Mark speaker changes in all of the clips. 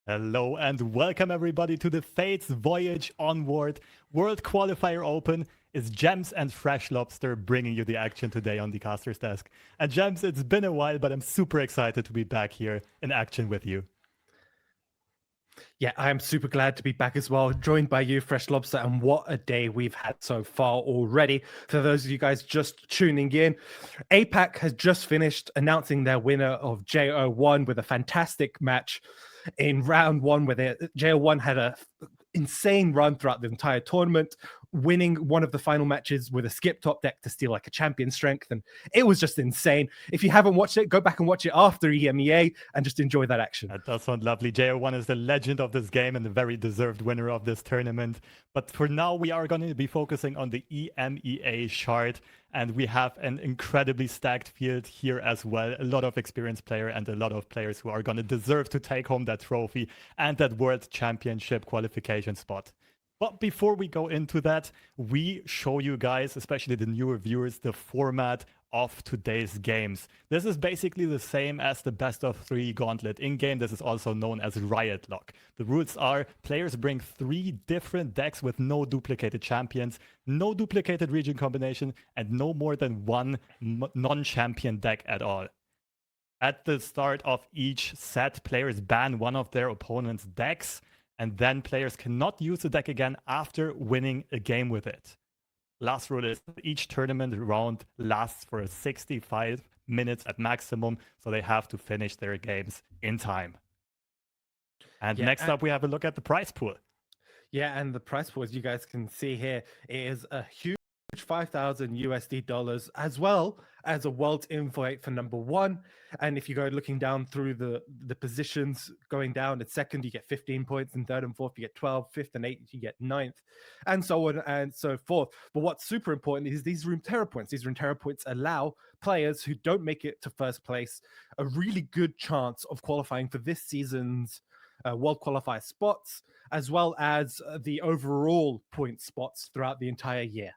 Speaker 1: Hello and welcome everybody to the Fates Voyage Onward World Qualifier Open. It's Gems and Fresh Lobster bringing you the action today on the caster's desk. And Gems, it's been a while, but I'm super excited to be back here in action with you.
Speaker 2: Yeah, I am super glad to be back as well, joined by you, Fresh Lobster, and what a day we've had so far already. For those of you guys just tuning in, APAC has just finished announcing their winner of JO1 with a fantastic match in round one, where JO1 had a insane run throughout the entire tournament, winning one of the final matches with a skip top deck to steal like a champion strength, and it was just insane. If you haven't watched it, go back and watch it after EMEA and just enjoy that action.
Speaker 1: That does sound lovely. JO1 is the legend of this game and the very deserved winner of this tournament. But for now, we are going to be focusing on the EMEA chart, and we have an incredibly stacked field here as well. A lot of experienced players and a lot of players who are going to deserve to take home that trophy and that World Championship qualification spot. But before we go into that, we show you guys, especially the newer viewers, the format of today's games. This is basically the same as the best of 3 gauntlet in-game. This is also known as Riot Lock. The rules are players bring 3 different decks with no duplicated champions, no duplicated region combination, and no more than 1 non-champion deck at all. At the start of each set, players ban one of their opponent's decks, and then players cannot use the deck again after winning a game with it. Last rule is each tournament round lasts for 65 minutes at maximum, so they have to finish their games in time. And next up, we have a look at the prize pool.
Speaker 2: Yeah, and the prize pool, as you guys can see here, is a huge $5,000 as well as a world invite for number 1. And if you go looking down through the positions, going down at second you get 15 points, and third and fourth you get 12, fifth and eighth you get 9th, and so on and so forth. But what's super important is these Runeterra points. These Runeterra points allow players who don't make it to first place a really good chance of qualifying for this season's World Qualifier spots, as well as the overall point spots throughout the entire year.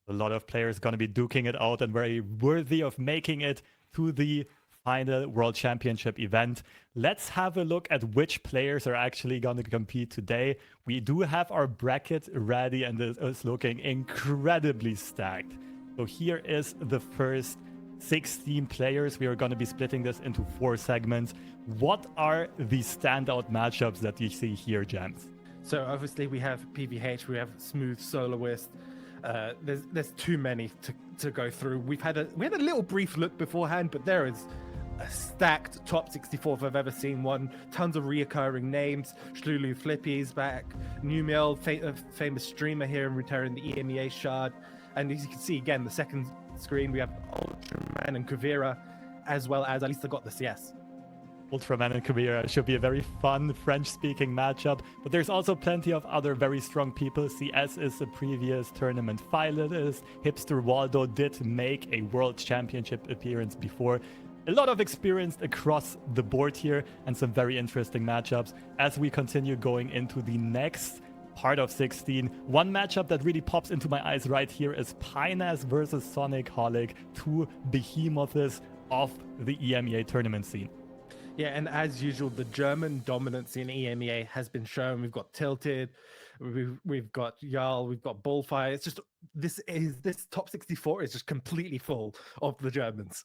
Speaker 1: A lot of players going to be duking it out and very worthy of making it to the final World Championship event. Let's have a look at which players are actually going to compete today. We do have our bracket ready and it's looking incredibly stacked. So here is the first 16 players. We are going to be splitting this into 4 segments. What are the standout matchups that you see here, Gems?
Speaker 2: So obviously we have PVH, we have Smooth Soloist. There's too many to go through. We had a little brief look beforehand, but there is a stacked top 64 if I've ever seen one. Tons of reoccurring names. Shlulu Flippy's back. Numiel, famous streamer here in Runeterra in the EMEA shard. And as you can see again, the second screen we have Ultraman and Kuvira, as well as at least I got the CS.
Speaker 1: Ultraman and Kuvira should be a very fun French-speaking matchup, but there's also plenty of other very strong people. CS is a previous tournament finalist. Hipster Waldo did make a World Championship appearance before. A lot of experience across the board here and some very interesting matchups. As we continue going into the next part of 16, one matchup that really pops into my eyes right here is Pinaz versus Sonic Holic, 2 behemoths of the EMEA tournament scene.
Speaker 2: Yeah, and as usual, the German dominance in EMEA has been shown. We've got Tilted, we've got Jarl, we've got Bullfire. It's just this top 64 is just completely full of the Germans.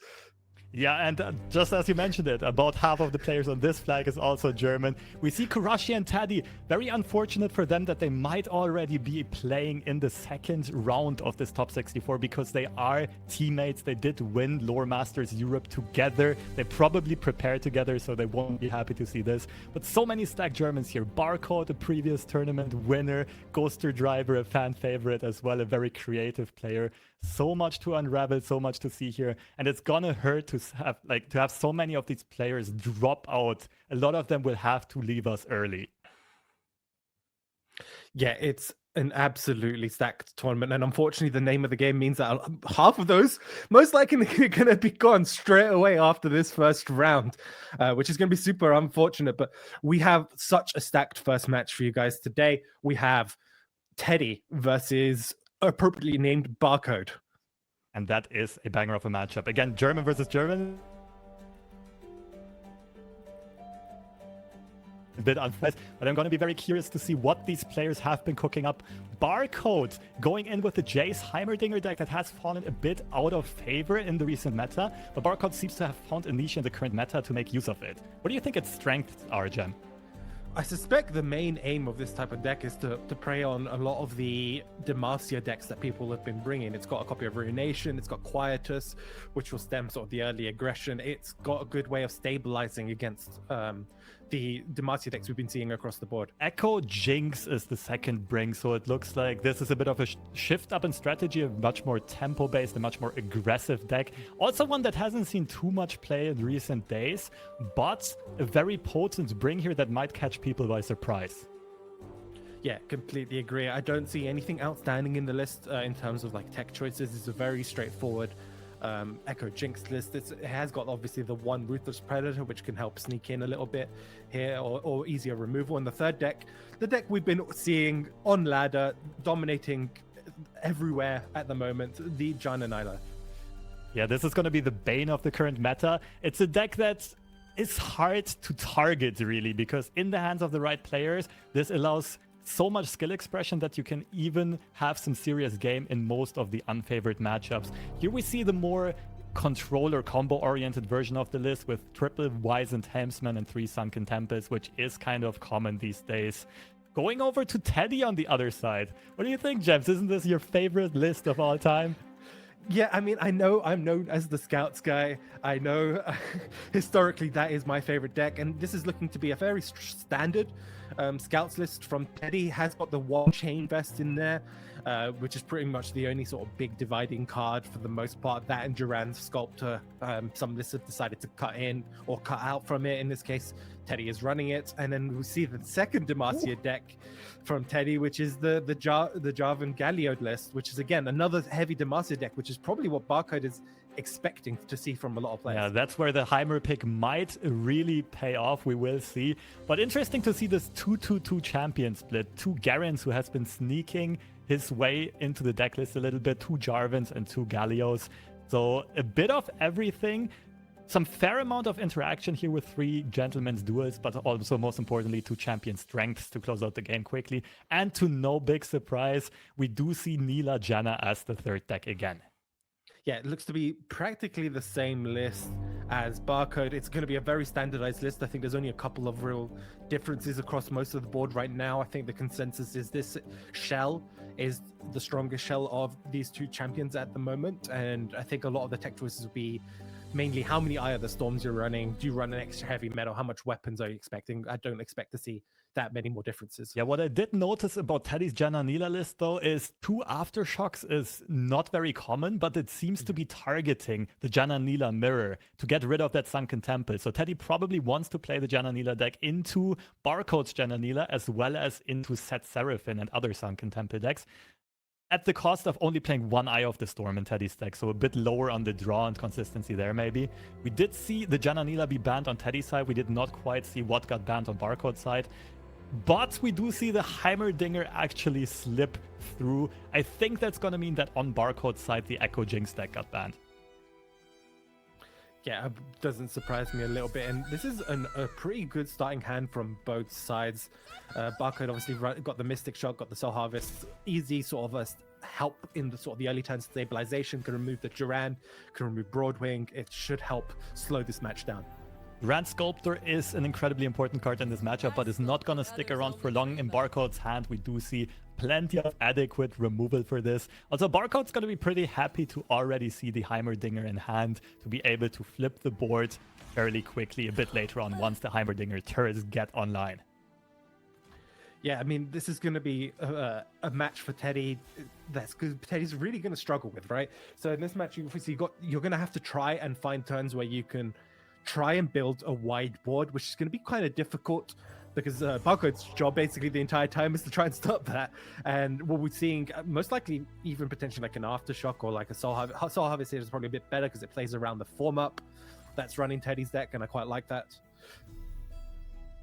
Speaker 1: Yeah, and just as you mentioned it, about half of the players on this flag is also German. We see Kurashi and Taddy. Very unfortunate for them that they might already be playing in the second round of this top 64 because they are teammates. They did win Lore Masters Europe together. They probably prepared together, so they won't be happy to see this. But so many stacked Germans here. Barcode, a previous tournament winner. Ghoster Driver, a fan favorite as well, a very creative player. So much to unravel, so much to see here, and it's gonna hurt to have so many of these players drop out. A lot of them will have to leave us early.
Speaker 2: Yeah, it's an absolutely stacked tournament, and unfortunately the name of the game means that half of those most likely are going to be gone straight away after this first round, which is going to be super unfortunate. But we have such a stacked first match for you guys today. We have Teddy versus appropriately named Barcode.
Speaker 1: And that is a banger of a matchup. Again, German versus German. a bit unfair, but I'm going to be very curious to see what these players have been cooking up. Barcode going in with the Jace Heimerdinger deck that has fallen a bit out of favor in the recent meta, but Barcode seems to have found a niche in the current meta to make use of it. What do you think its strengths are, Jem?
Speaker 2: I suspect the main aim of this type of deck is to prey on a lot of the Demacia decks that people have been bringing. It's got a copy of Ruination, it's got Quietus, which will stem sort of the early aggression. It's got a good way of stabilizing against the Demacia decks we've been seeing across the board.
Speaker 1: Echo Jinx is the second bring, so it looks like this is a bit of a shift up in strategy, a much more tempo-based, a much more aggressive deck. Also one that hasn't seen too much play in recent days, but a very potent bring here that might catch people by surprise.
Speaker 2: Yeah, completely agree. I don't see anything outstanding in the list in terms of like tech choices. It's a very straightforward Echo Jinx list. It has got obviously the one Ruthless Predator, which can help sneak in a little bit here, or easier removal. And the third deck, the deck we've been seeing on ladder, dominating everywhere at the moment, the Janna Nyla.
Speaker 1: Yeah, this is going to be the bane of the current meta. It's a deck that is hard to target, really, because in the hands of the right players, this allows so much skill expression that you can even have some serious game in most of the unfavored matchups. Here we see the more controller combo-oriented version of the list with triple Wizened Helmsman and 3 Sunken Tempest, which is kind of common these days. Going over to Teddy on the other side. What do you think, Jems? Isn't this your favorite list of all time?
Speaker 2: Yeah, I mean, I know I'm known as the Scouts guy. I know historically that is my favorite deck, and this is looking to be a very standard Scouts list from Teddy. Has got the one Chain Vest in there, which is pretty much the only sort of big dividing card for the most part. That and Duran's Sculptor. Some lists have decided to cut in or cut out from it. In this case, Teddy is running it. And then we see the second Demacia deck from Teddy, which is the Jarvan Galliard list, which is again another heavy Demacia deck, which is probably what Barcode is expecting to see from a lot of players.
Speaker 1: Yeah, that's where the Heimer pick might really pay off. We will see. But interesting to see this 2-2-2 champion split. 2 Garens who has been sneaking his way into the deck list a little bit. 2 Jarvans and 2 Gallios. So a bit of everything. Some fair amount of interaction here with 3 Gentlemen's Duels, but also most importantly 2 champion strengths to close out the game quickly. And to no big surprise, we do see Neela Janna as the third deck again.
Speaker 2: Yeah, it looks to be practically the same list as Barcode. It's going to be a very standardized list. I think there's only a couple of real differences across most of the board right now. I think the consensus is this shell is the strongest shell of these 2 champions at the moment. And I think a lot of the tech choices will be mainly how many Eye of the Storms you're running. Do you run an extra heavy metal? How much weapons are you expecting? I don't expect to see that many more differences.
Speaker 1: Yeah, what I did notice about Teddy's Janna Neela list, though, is 2 Aftershocks is not very common, but it seems to be targeting the Janna Neela mirror to get rid of that Sunken Temple. So Teddy probably wants to play the Janna Neela deck into Barcode's Janna Neela as well as into Set Seraphim and other Sunken Temple decks, at the cost of only playing 1 Eye of the Storm in Teddy's deck, so a bit lower on the draw and consistency there maybe. We did see the Janna Neela be banned on Teddy's side. We did not quite see what got banned on Barcode's side. But we do see the Heimerdinger actually slip through. I think that's going to mean that on Barcode's side, the Echo Jinx deck got banned.
Speaker 2: Yeah, it doesn't surprise me a little bit. And this is a pretty good starting hand from both sides. Barcode obviously got the Mystic Shot, got the Soul Harvest. Easy sort of a help in the sort of the early turn stabilization. Can remove the Duran, can remove Broadwing. It should help slow this match down.
Speaker 1: Rand Sculptor is an incredibly important card in this matchup, but is not going to stick around for long in Barcode's hand. We do see plenty of adequate removal for this. Also, Barcode's going to be pretty happy to already see the Heimerdinger in hand, to be able to flip the board fairly quickly a bit later on once the Heimerdinger turrets get online.
Speaker 2: Yeah, I mean, this is going to be a match for Teddy that's good. Teddy's really going to struggle with, right? So in this match, you're going to have to try and find turns where you can try and build a wide board, which is going to be kind of difficult because Barcode's job basically the entire time is to try and stop that. And what we're seeing, most likely even potentially like an Aftershock or like a Soul Harvest. Soul Harvest here is probably a bit better because it plays around the form up that's running Teddy's deck, and I quite like that.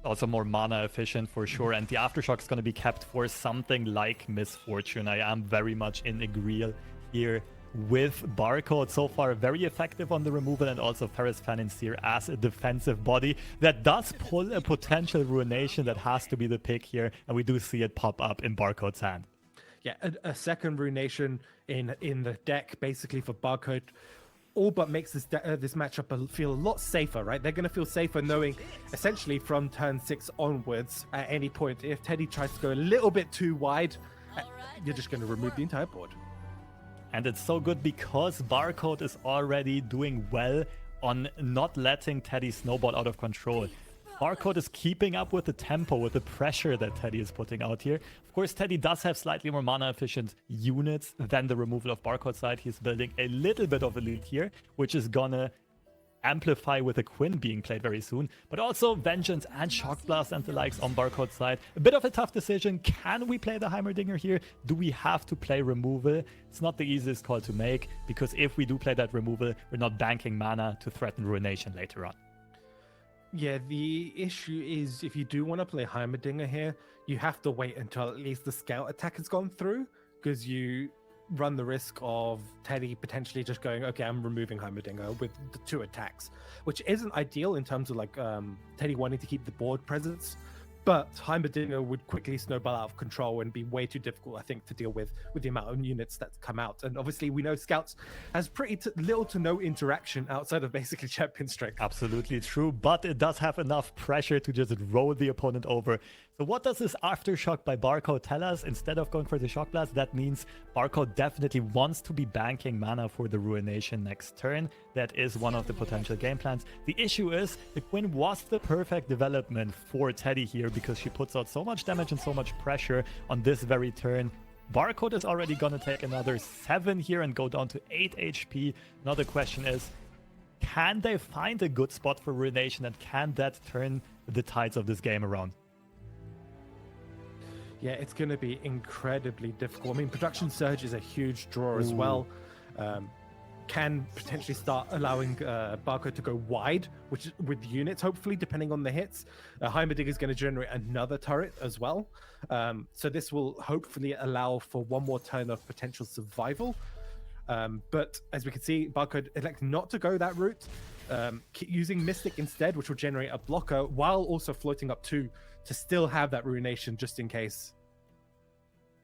Speaker 1: Also more mana efficient for sure, and the Aftershock is going to be kept for something like Misfortune. I am very much in agree here with Barcode so far very effective on the removal, and also Ferris Financier as a defensive body that does pull a potential Ruination that has to be the pick here, and we do see it pop up in Barcode's hand.
Speaker 2: Yeah, a second Ruination in the deck basically for Barcode all but makes this matchup feel a lot safer, right? They're going to feel safer knowing essentially from turn 6 onwards at any point, if Teddy tries to go a little bit too wide, you're just going to remove the entire board.
Speaker 1: And it's so good because Barcode is already doing well on not letting Teddy snowball out of control. Barcode is keeping up with the tempo, with the pressure that Teddy is putting out here. Of course, Teddy does have slightly more mana-efficient units than the removal of Barcode's side. He's building a little bit of a lead here, which is gonna amplify with a Quinn being played very soon. But also Vengeance and Shock Blast and the likes on Barcode's side. A bit of a tough decision. Can we play the Heimerdinger here? Do we have to play removal? It's not the easiest call to make, because if we do play that removal, we're not banking mana to threaten Ruination later on.
Speaker 2: Yeah, the issue is if you do want to play Heimerdinger here, you have to wait until at least the scout attack has gone through, because you run the risk of Teddy potentially just going, okay, I'm removing Heimerdinger with the 2 attacks, which isn't ideal in terms of like Teddy wanting to keep the board presence. But Heimerdinger would quickly snowball out of control and be way too difficult, I think, to deal with the amount of units that come out. And obviously, we know Scouts has pretty little to no interaction outside of basically champion strength.
Speaker 1: Absolutely true, but it does have enough pressure to just roll the opponent over. So what does this Aftershock by Barcode tell us? Instead of going for the Shock Blast, that means Barcode definitely wants to be banking mana for the Ruination next turn. That is one of the potential game plans. The issue is, the Quinn was the perfect development for Teddy here, because she puts out so much damage and so much pressure on this very turn. Barcode is already gonna take another 7 here and go down to 8 HP. Another question is, can they find a good spot for Ruination, and can that turn the tides of this game around?
Speaker 2: Yeah, it's going to be incredibly difficult. I mean, Production Surge is a huge draw as well. Can potentially start allowing Barcode to go wide, which with units, hopefully, depending on the hits. Heimerdinger is going to generate another turret as well. So this will hopefully allow for one more turn of potential survival. But as we can see, Barcode elected not to go that route, using Mystic instead, which will generate a blocker while also floating up 2 to still have that Ruination just in case.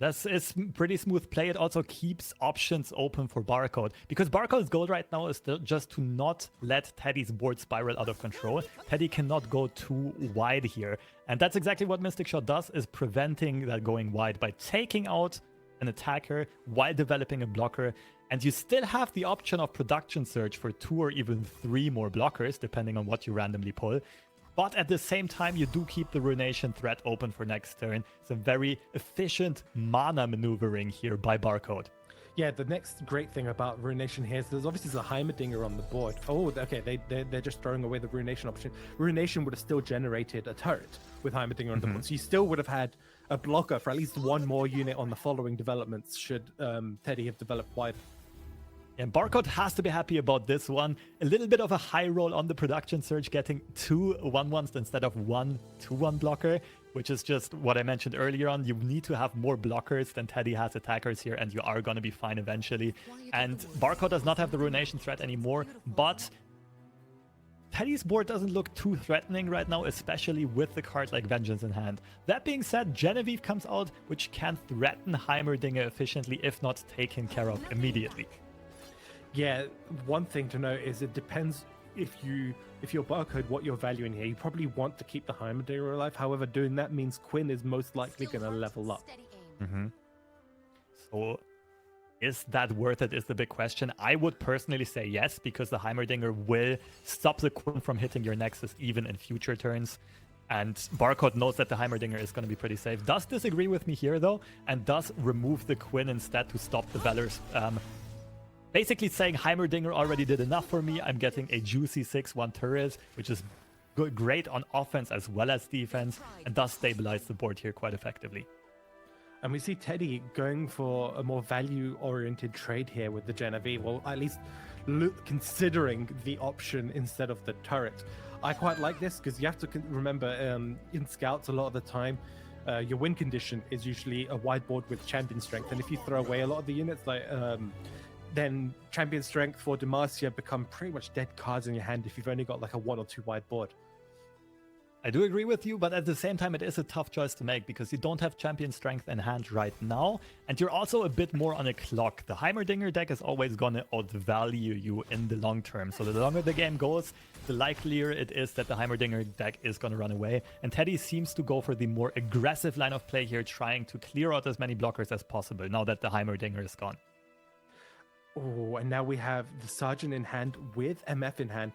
Speaker 1: It's pretty smooth play. It also keeps options open for Barcode, because Barcode's goal right now is still just to not let Teddy's board spiral out of control. Teddy cannot go too wide here, and that's exactly what Mystic Shot does, is preventing that going wide by taking out an attacker while developing a blocker. And you still have the option of Production Surge for 2 or even 3 more blockers, depending on what you randomly pull. But at the same time, you do keep the Ruination threat open for next turn. Some very efficient mana maneuvering here by Barcode.
Speaker 2: Yeah, the next great thing about Ruination here is there's obviously a Heimerdinger on the board. Oh, okay, they're just throwing away the Ruination option. Ruination would have still generated a turret with Heimerdinger on the board. So you still would have had a blocker for at least 1 more unit on the following developments should Teddy have developed wide.
Speaker 1: And Barcode has to be happy about this one. A little bit of a high roll on the Production Surge, getting 2 1/1s instead of 1 2/1 blocker, which is just what I mentioned earlier on. You need to have more blockers than Teddy has attackers here, and you are going to be fine eventually. And Barcode does not have the Ruination threat anymore, but Teddy's board doesn't look too threatening right now, especially with the card like Vengeance in hand. That being said, Genevieve comes out, which can threaten Heimerdinger efficiently, if not taken care of immediately.
Speaker 2: Yeah, one thing to note is it depends if you're Barcode, what you're valuing here. You probably want to keep the Heimerdinger alive. However, doing that means Quinn is most likely going to level up.
Speaker 1: So is that worth it is the big question. I would personally say yes, because the Heimerdinger will stop the Quinn from hitting your Nexus even in future turns. And Barcode knows that the Heimerdinger is going to be pretty safe. Does disagree with me here, though, and does remove the Quinn instead to stop the Valor's basically saying Heimerdinger already did enough for me. I'm getting a juicy 6/1 turret, which is great on offense as well as defense, and does stabilize the board here quite effectively.
Speaker 2: And we see Teddy going for a more value-oriented trade here with the Genevieve, or at least considering the option instead of the turret. I quite like this because you have to remember in Scouts a lot of the time, your win condition is usually a wide board with champion strength, and if you throw away a lot of the units, like then Champion Strength for Demacia become pretty much dead cards in your hand if you've only got like a 1 or 2 wide board.
Speaker 1: I do agree with you, but at the same time, it is a tough choice to make because you don't have Champion Strength in hand right now, and you're also a bit more on a clock. The Heimerdinger deck is always going to outvalue you in the long term. So the longer the game goes, the likelier it is that the Heimerdinger deck is going to run away. And Teddy seems to go for the more aggressive line of play here, trying to clear out as many blockers as possible now that the Heimerdinger is gone.
Speaker 2: Oh, and now we have the Sergeant in hand with MF in hand.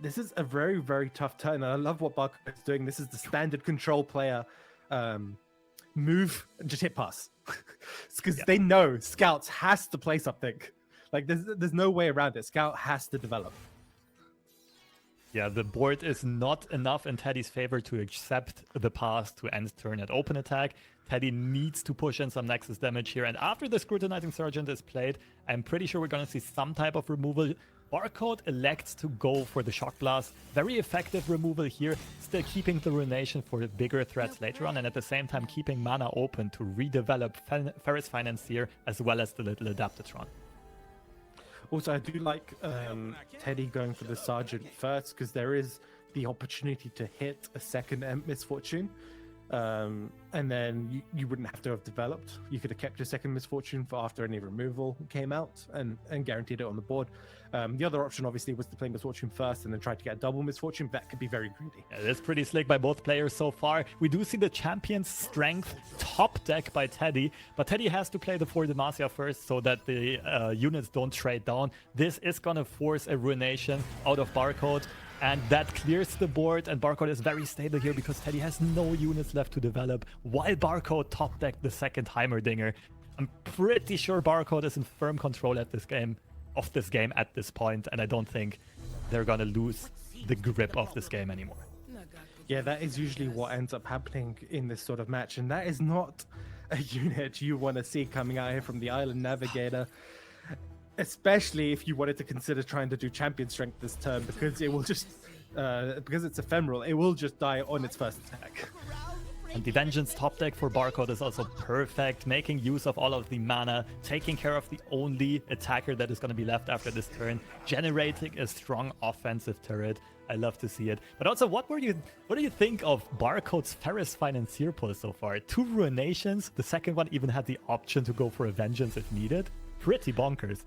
Speaker 2: This is a very, very tough turn. And I love what Barco is doing. This is the standard control player move and just hit pass. Because they know Scouts has to play something. Like there's no way around it. Scout has to develop.
Speaker 1: Yeah, the board is not enough in Teddy's favor to accept the pass to end turn at open attack. Teddy needs to push in some Nexus damage here. And after the Scrutinizing Sergeant is played, I'm pretty sure we're going to see some type of removal. Barcode elects to go for the Shock Blast. Very effective removal here, still keeping the Ruination for bigger threats later on, and at the same time keeping mana open to redevelop Ferris Financier as well as the little Adaptatron.
Speaker 2: Also, I do like Teddy going for the Sergeant first, because there is the opportunity to hit a second Misfortune. And then you wouldn't have to have developed. You could have kept your second Misfortune for after any removal came out and guaranteed it on the board. The other option obviously was to play Misfortune first and then try to get a double Misfortune. That could be very greedy.
Speaker 1: Yeah, it is pretty slick by both players so far. We do see the Champion's Strength top deck by Teddy, but Teddy has to play the 4 Demacia first so that the units don't trade down. This is going to force a Ruination out of Barcode. And that clears the board, and Barcode is very stable here because Teddy has no units left to develop, while Barcode top decked the second Heimerdinger. I'm pretty sure Barcode is in firm control of this game at this point, and I don't think they're gonna lose the grip of this game anymore.
Speaker 2: Yeah, that is usually what ends up happening in this sort of match, and that is not a unit you want to see coming out here from the Island Navigator. Especially if you wanted to consider trying to do Champion Strength this turn, because it will just, because it's ephemeral, it will just die on its first attack.
Speaker 1: And the Vengeance top deck for Barcode is also perfect, making use of all of the mana, taking care of the only attacker that is going to be left after this turn, generating a strong offensive turret. I love to see it. But also, what do you think of Barcode's Ferris Financier pull so far? 2 Ruinations, the second one even had the option to go for a Vengeance if needed. Pretty bonkers.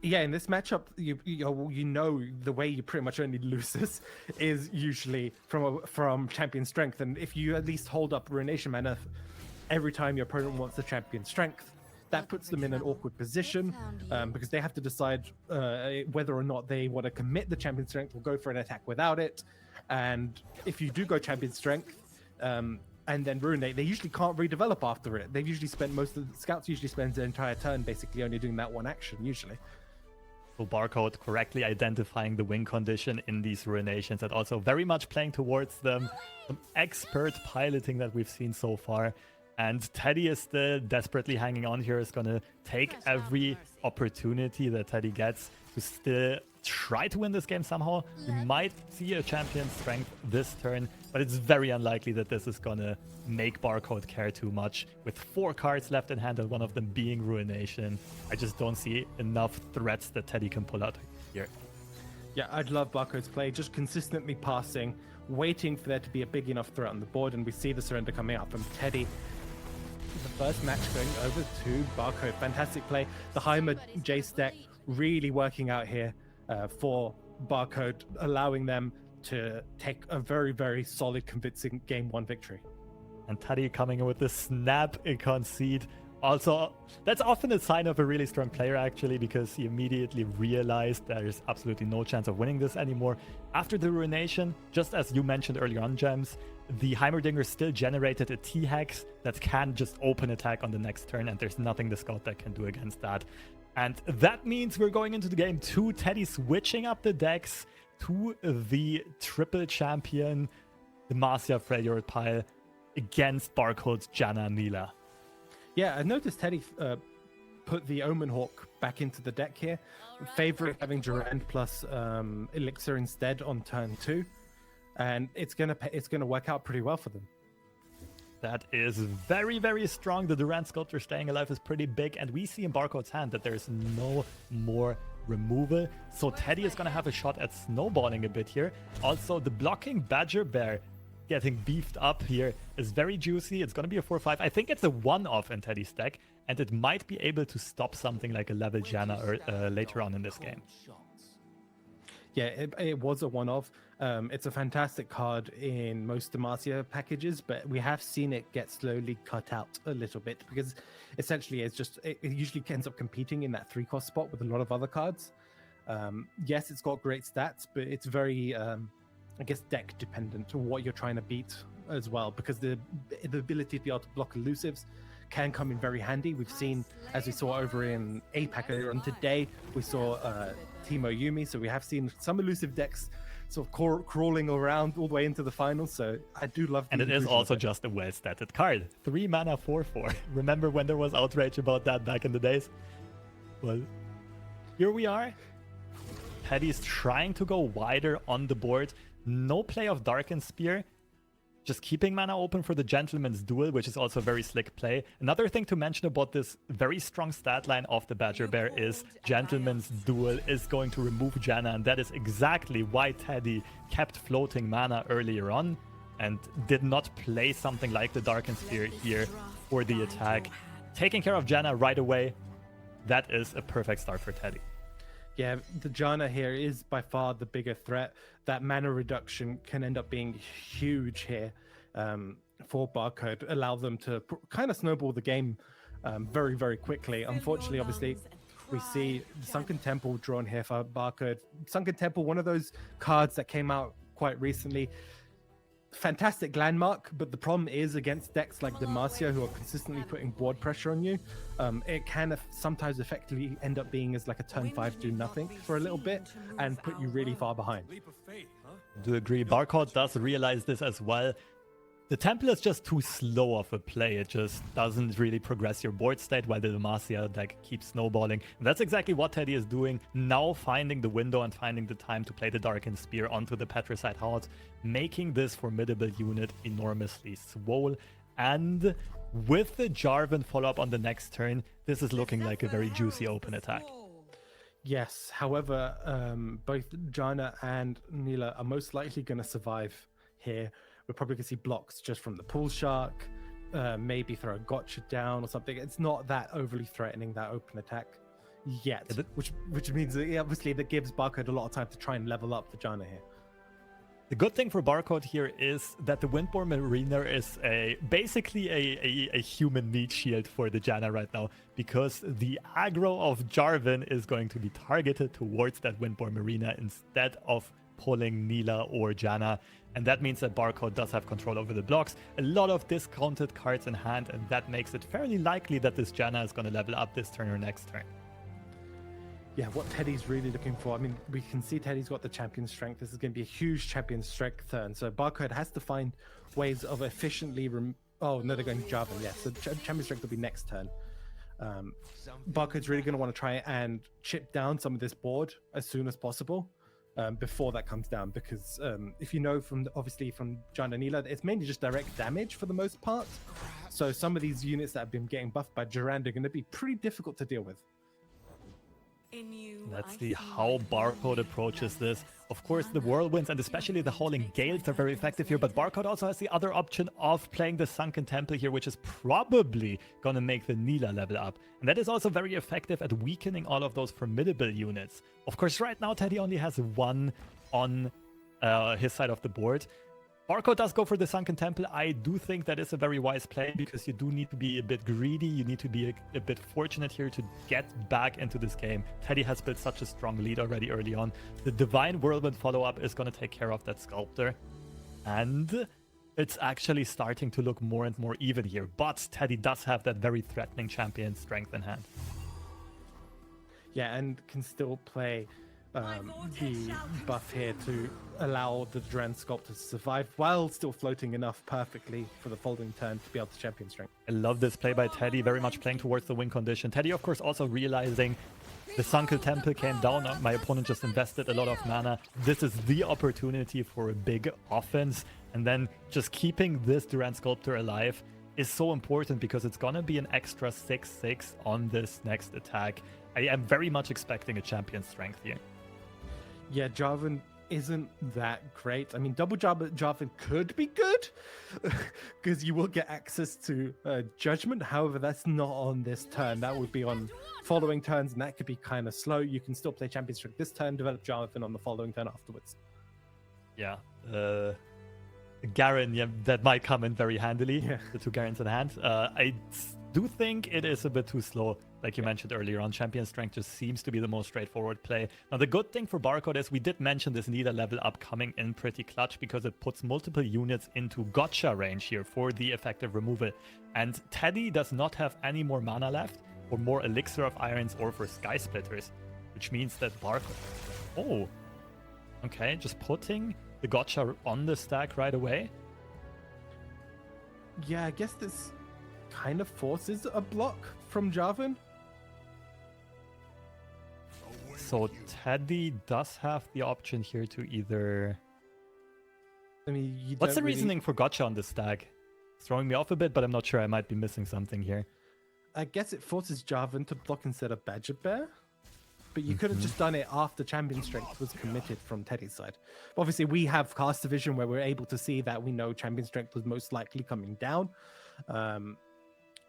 Speaker 2: Yeah, in this matchup, you know the way you pretty much only lose this is usually from Champion Strength, and if you at least hold up Ruination mana every time your opponent wants the Champion Strength, that puts them in an awkward position because they have to decide whether or not they want to commit the Champion Strength or go for an attack without it. And if you do go Champion Strength and then Ruinate, they usually can't redevelop after it. They've usually spent Scouts usually spends the entire turn basically only doing that one action usually.
Speaker 1: So Barcode correctly identifying the win condition in these Ruinations and also very much playing towards them. Some expert piloting that we've seen so far. And Teddy is still desperately hanging on here, is going to take every opportunity that Teddy gets to still try to win this game somehow. We might see a Champion Strength this turn, but it's very unlikely that this is going to make Barcode care too much. With 4 cards left in hand and one of them being Ruination, I just don't see enough threats that Teddy can pull out here.
Speaker 2: Yeah, I'd love Barcode's play, just consistently passing, waiting for there to be a big enough threat on the board, and we see the surrender coming up from Teddy. The first match going over to Barcode. Fantastic play. The Heimer Jace deck really working out here for Barcode, allowing them to take a very, very solid, convincing Game 1 victory.
Speaker 1: And Teddy coming in with the snap concede. Also, that's often a sign of a really strong player, actually, because he immediately realized there's absolutely no chance of winning this anymore. After the Ruination, just as you mentioned earlier on, Gems, the Heimerdinger still generated a T-Hex that can just open attack on the next turn, and there's nothing the Scout deck can do against that. And that means we're going into the game 2, Teddy switching up the decks to the triple champion, the Demacia Freljord pile, against Barcode's Janna Nila.
Speaker 2: Yeah, I noticed Teddy put the Omen Hawk back into the deck here, favoring having Durand plus Elixir instead on turn 2, and it's gonna work out pretty well for them.
Speaker 1: That is very, very strong. The Durant Sculptor staying alive is pretty big, and we see in Barcode's hand that there's no more removal. So Teddy is going to have a shot at snowballing a bit here. Also, the blocking Badger Bear getting beefed up here is very juicy. It's going to be a 4-5. I think it's a one-off in Teddy's deck, and it might be able to stop something like a level Janna or, later on in this game.
Speaker 2: Yeah, it was a one-off. It's a fantastic card in most Demacia packages, but we have seen it get slowly cut out a little bit because essentially it usually ends up competing in that 3-cost spot with a lot of other cards. Yes, it's got great stats, but it's very, I guess, deck dependent to what you're trying to beat as well, because the ability to be able to block elusives can come in very handy. We've seen, as we saw over in APAC earlier on today, we saw Teemo Yumi, so we have seen some elusive decks sort of crawling around all the way into the finals, so I do love the
Speaker 1: And it is also just a well-statted card. 3 mana 4-4. Remember when there was outrage about that back in the days? Well, here we are. Teddy's trying to go wider on the board. No play of Darkened Spear. Just keeping mana open for the Gentleman's Duel, which is also a very slick play. Another thing to mention about this very strong stat line of the Badger Bear is Gentleman's Duel is going to remove Janna, and that is exactly why Teddy kept floating mana earlier on and did not play something like the Darkened Spear here for the attack. Taking care of Janna right away, that is a perfect start for Teddy.
Speaker 2: Yeah, the Janna here is by far the bigger threat. That mana reduction can end up being huge here for Barcode. Allow them to kind of snowball the game very, very quickly. Unfortunately, obviously, we see the Sunken Temple drawn here for Barcode. Sunken Temple, one of those cards that came out quite recently. Fantastic landmark, but the problem is against decks like Demacia, who are consistently putting board pressure on you, it can sometimes effectively end up being as like a turn 5 do nothing for a little bit and put you really far behind.
Speaker 1: I do agree. Barcode does realize this as well. The Temple is just too slow of a play. It just doesn't really progress your board state while the Demacia deck keeps snowballing. And that's exactly what Teddy is doing. Now finding the window and finding the time to play the Darkened Spear onto the Petricide Heart, making this formidable unit enormously swole. And with the Jarvan follow-up on the next turn, this is looking like a very juicy open attack.
Speaker 2: Yes, however, both Janna and Neela are most likely going to survive here. We're probably going to see blocks just from the Pool Shark, maybe throw a Gotcha down or something. It's not that overly threatening, that open attack yet, which means that obviously that gives Barcode a lot of time to try and level up the Janna here.
Speaker 1: The good thing for Barcode here is that the Windborn Mariner is basically a human meat shield for the Janna right now, because the aggro of Jarvan is going to be targeted towards that Windborn Marina instead of pulling Neela or Janna. And that means that Barcode does have control over the blocks, a lot of discounted cards in hand, and that makes it fairly likely that this Janna is going to level up this turn or next turn.
Speaker 2: Yeah, what Teddy's really looking for, I mean, we can see Teddy's got the champion strength. This is going to be a huge champion strength turn. So Barcode has to find ways of efficiently... Oh, no, they're going Jarvan, yeah. So champion strength will be next turn. Barcode's really going to want to try and chip down some of this board as soon as possible. Before that comes down, because if you know from obviously from Janna Neela, it's mainly just direct damage for the most part. So some of these units that have been getting buffed by Durand are going to be pretty difficult to deal with.
Speaker 1: Let's see how Barcode approaches this. Of course, the Whirlwinds and especially the Howling Gales are very effective here, but Barcode also has the other option of playing the Sunken Temple here, which is probably going to make the Neela level up. And that is also very effective at weakening all of those formidable units. Of course, right now, Teddy only has one on his side of the board. Barcode does go for the Sunken Temple. I do think that is a very wise play, because you do need to be a bit greedy. You need to be a bit fortunate here to get back into this game. Teddy has built such a strong lead already early on. The Divine Whirlwind follow-up is going to take care of that Sculptor. And it's actually starting to look more and more even here. But Teddy does have that very threatening champion strength in hand.
Speaker 2: Yeah, and can still play the buff here to allow the Durand Sculptor to survive while still floating enough perfectly for the folding turn to be able to champion strength.
Speaker 1: I love this play by Teddy, very much playing towards the win condition. Teddy, of course, also realizing The Sunken Temple came down. My opponent just invested a lot of mana. This is the opportunity for a big offense. And then just keeping this Durant Sculptor alive is so important because it's going to be an extra 6/6 on this next attack. I am very much expecting a champion strength here.
Speaker 2: Yeah, Jarvan isn't that great. I mean, double Jarvan could be good because you will get access to Judgment. However, that's not on this turn. That would be on following turns, and that could be kind of slow. You can still play champion strength this turn, develop Jarvan on the following turn afterwards.
Speaker 1: Yeah. Garen, yeah, that might come in very handily.
Speaker 2: Yeah.
Speaker 1: The 2 Garens in hand. I do think it is a bit too slow. Like you mentioned earlier on, champion strength just seems to be the most straightforward play. Now, the good thing for Barcode is we did mention this Nida level up coming in pretty clutch because it puts multiple units into gotcha range here for the effective removal. And Teddy does not have any more mana left for more Elixir of Irons or for Sky Splitters, which means that Barcode... Oh, okay, just putting the gotcha on the stack right away.
Speaker 2: Yeah, I guess this kind of forces a block from Jarvan.
Speaker 1: So Teddy does have the option here to either...
Speaker 2: I mean, you
Speaker 1: What's the
Speaker 2: don't really-
Speaker 1: reasoning for gotcha on this stack? It's throwing me off a bit, but I'm not sure. I might be missing something here.
Speaker 2: I guess it forces Jarvan to block instead of Badger Bear. But you could have just done it after Champion Strength was committed from Teddy's side. Obviously, we have Caster Vision where we're able to see that we know Champion Strength was most likely coming down.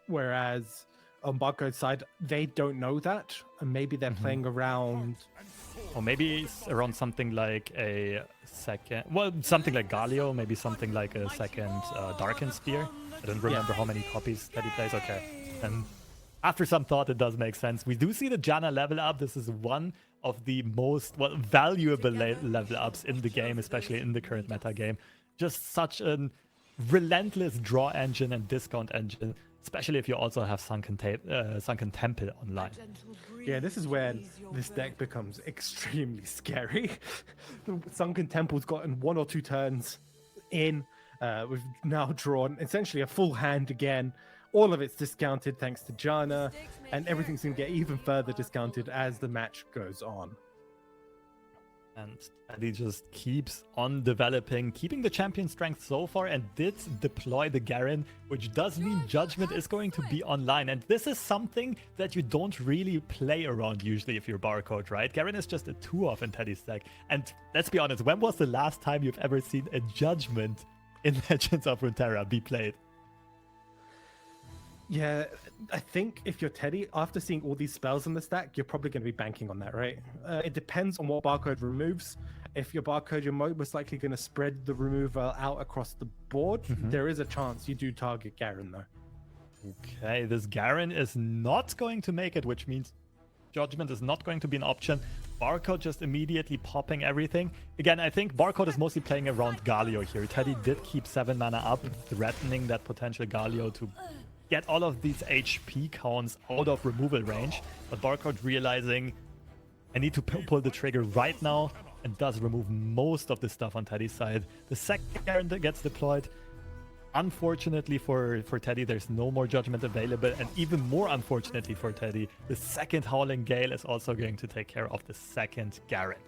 Speaker 2: Whereas on Barcode's side, they don't know that. And maybe they're playing around...
Speaker 1: Or maybe it's around something like a second... Well, something like Galio. Maybe something like a second Darken Spear. I don't remember how many copies Teddy plays. Okay. And after some thought, it does make sense. We do see the Janna level up. This is one of the most valuable level ups in the game, especially in the current meta game. Just such a relentless draw engine and discount engine, especially if you also have Sunken Temple online.
Speaker 2: Yeah, this is where this deck becomes extremely scary. Sunken Temple's gotten 1 or 2 turns in. We've now drawn essentially a full hand again. All of it's discounted thanks to Janna, and everything's going to get even further discounted as the match goes on.
Speaker 1: And Teddy just keeps on developing, keeping the champion strength so far, and did deploy the Garen, which does mean Judgment is going to be online. And this is something that you don't really play around usually if you're Barcode, right? Garen is just a 2-off in Teddy's deck. And let's be honest, when was the last time you've ever seen a Judgment in Legends of Runeterra be played?
Speaker 2: Yeah, I think if you're Teddy, after seeing all these spells in the stack, you're probably going to be banking on that, right? It depends on what Barcode removes. If you're Barcode, you're most likely going to spread the removal out across the board. There is a chance you do target Garen, though.
Speaker 1: Okay, this Garen is not going to make it, which means Judgment is not going to be an option. Barcode just immediately popping everything. Again, I think Barcode is mostly playing around Galio here. Teddy did keep 7 mana up, threatening that potential Galio to get all of these HP counts out of removal range. But Barcode realizing I need to pull the trigger right now, and does remove most of the stuff on Teddy's side. The second Garen that gets deployed. Unfortunately for Teddy, there's no more Judgment available, and even more unfortunately for Teddy, the second Howling Gale is also going to take care of the second Garen.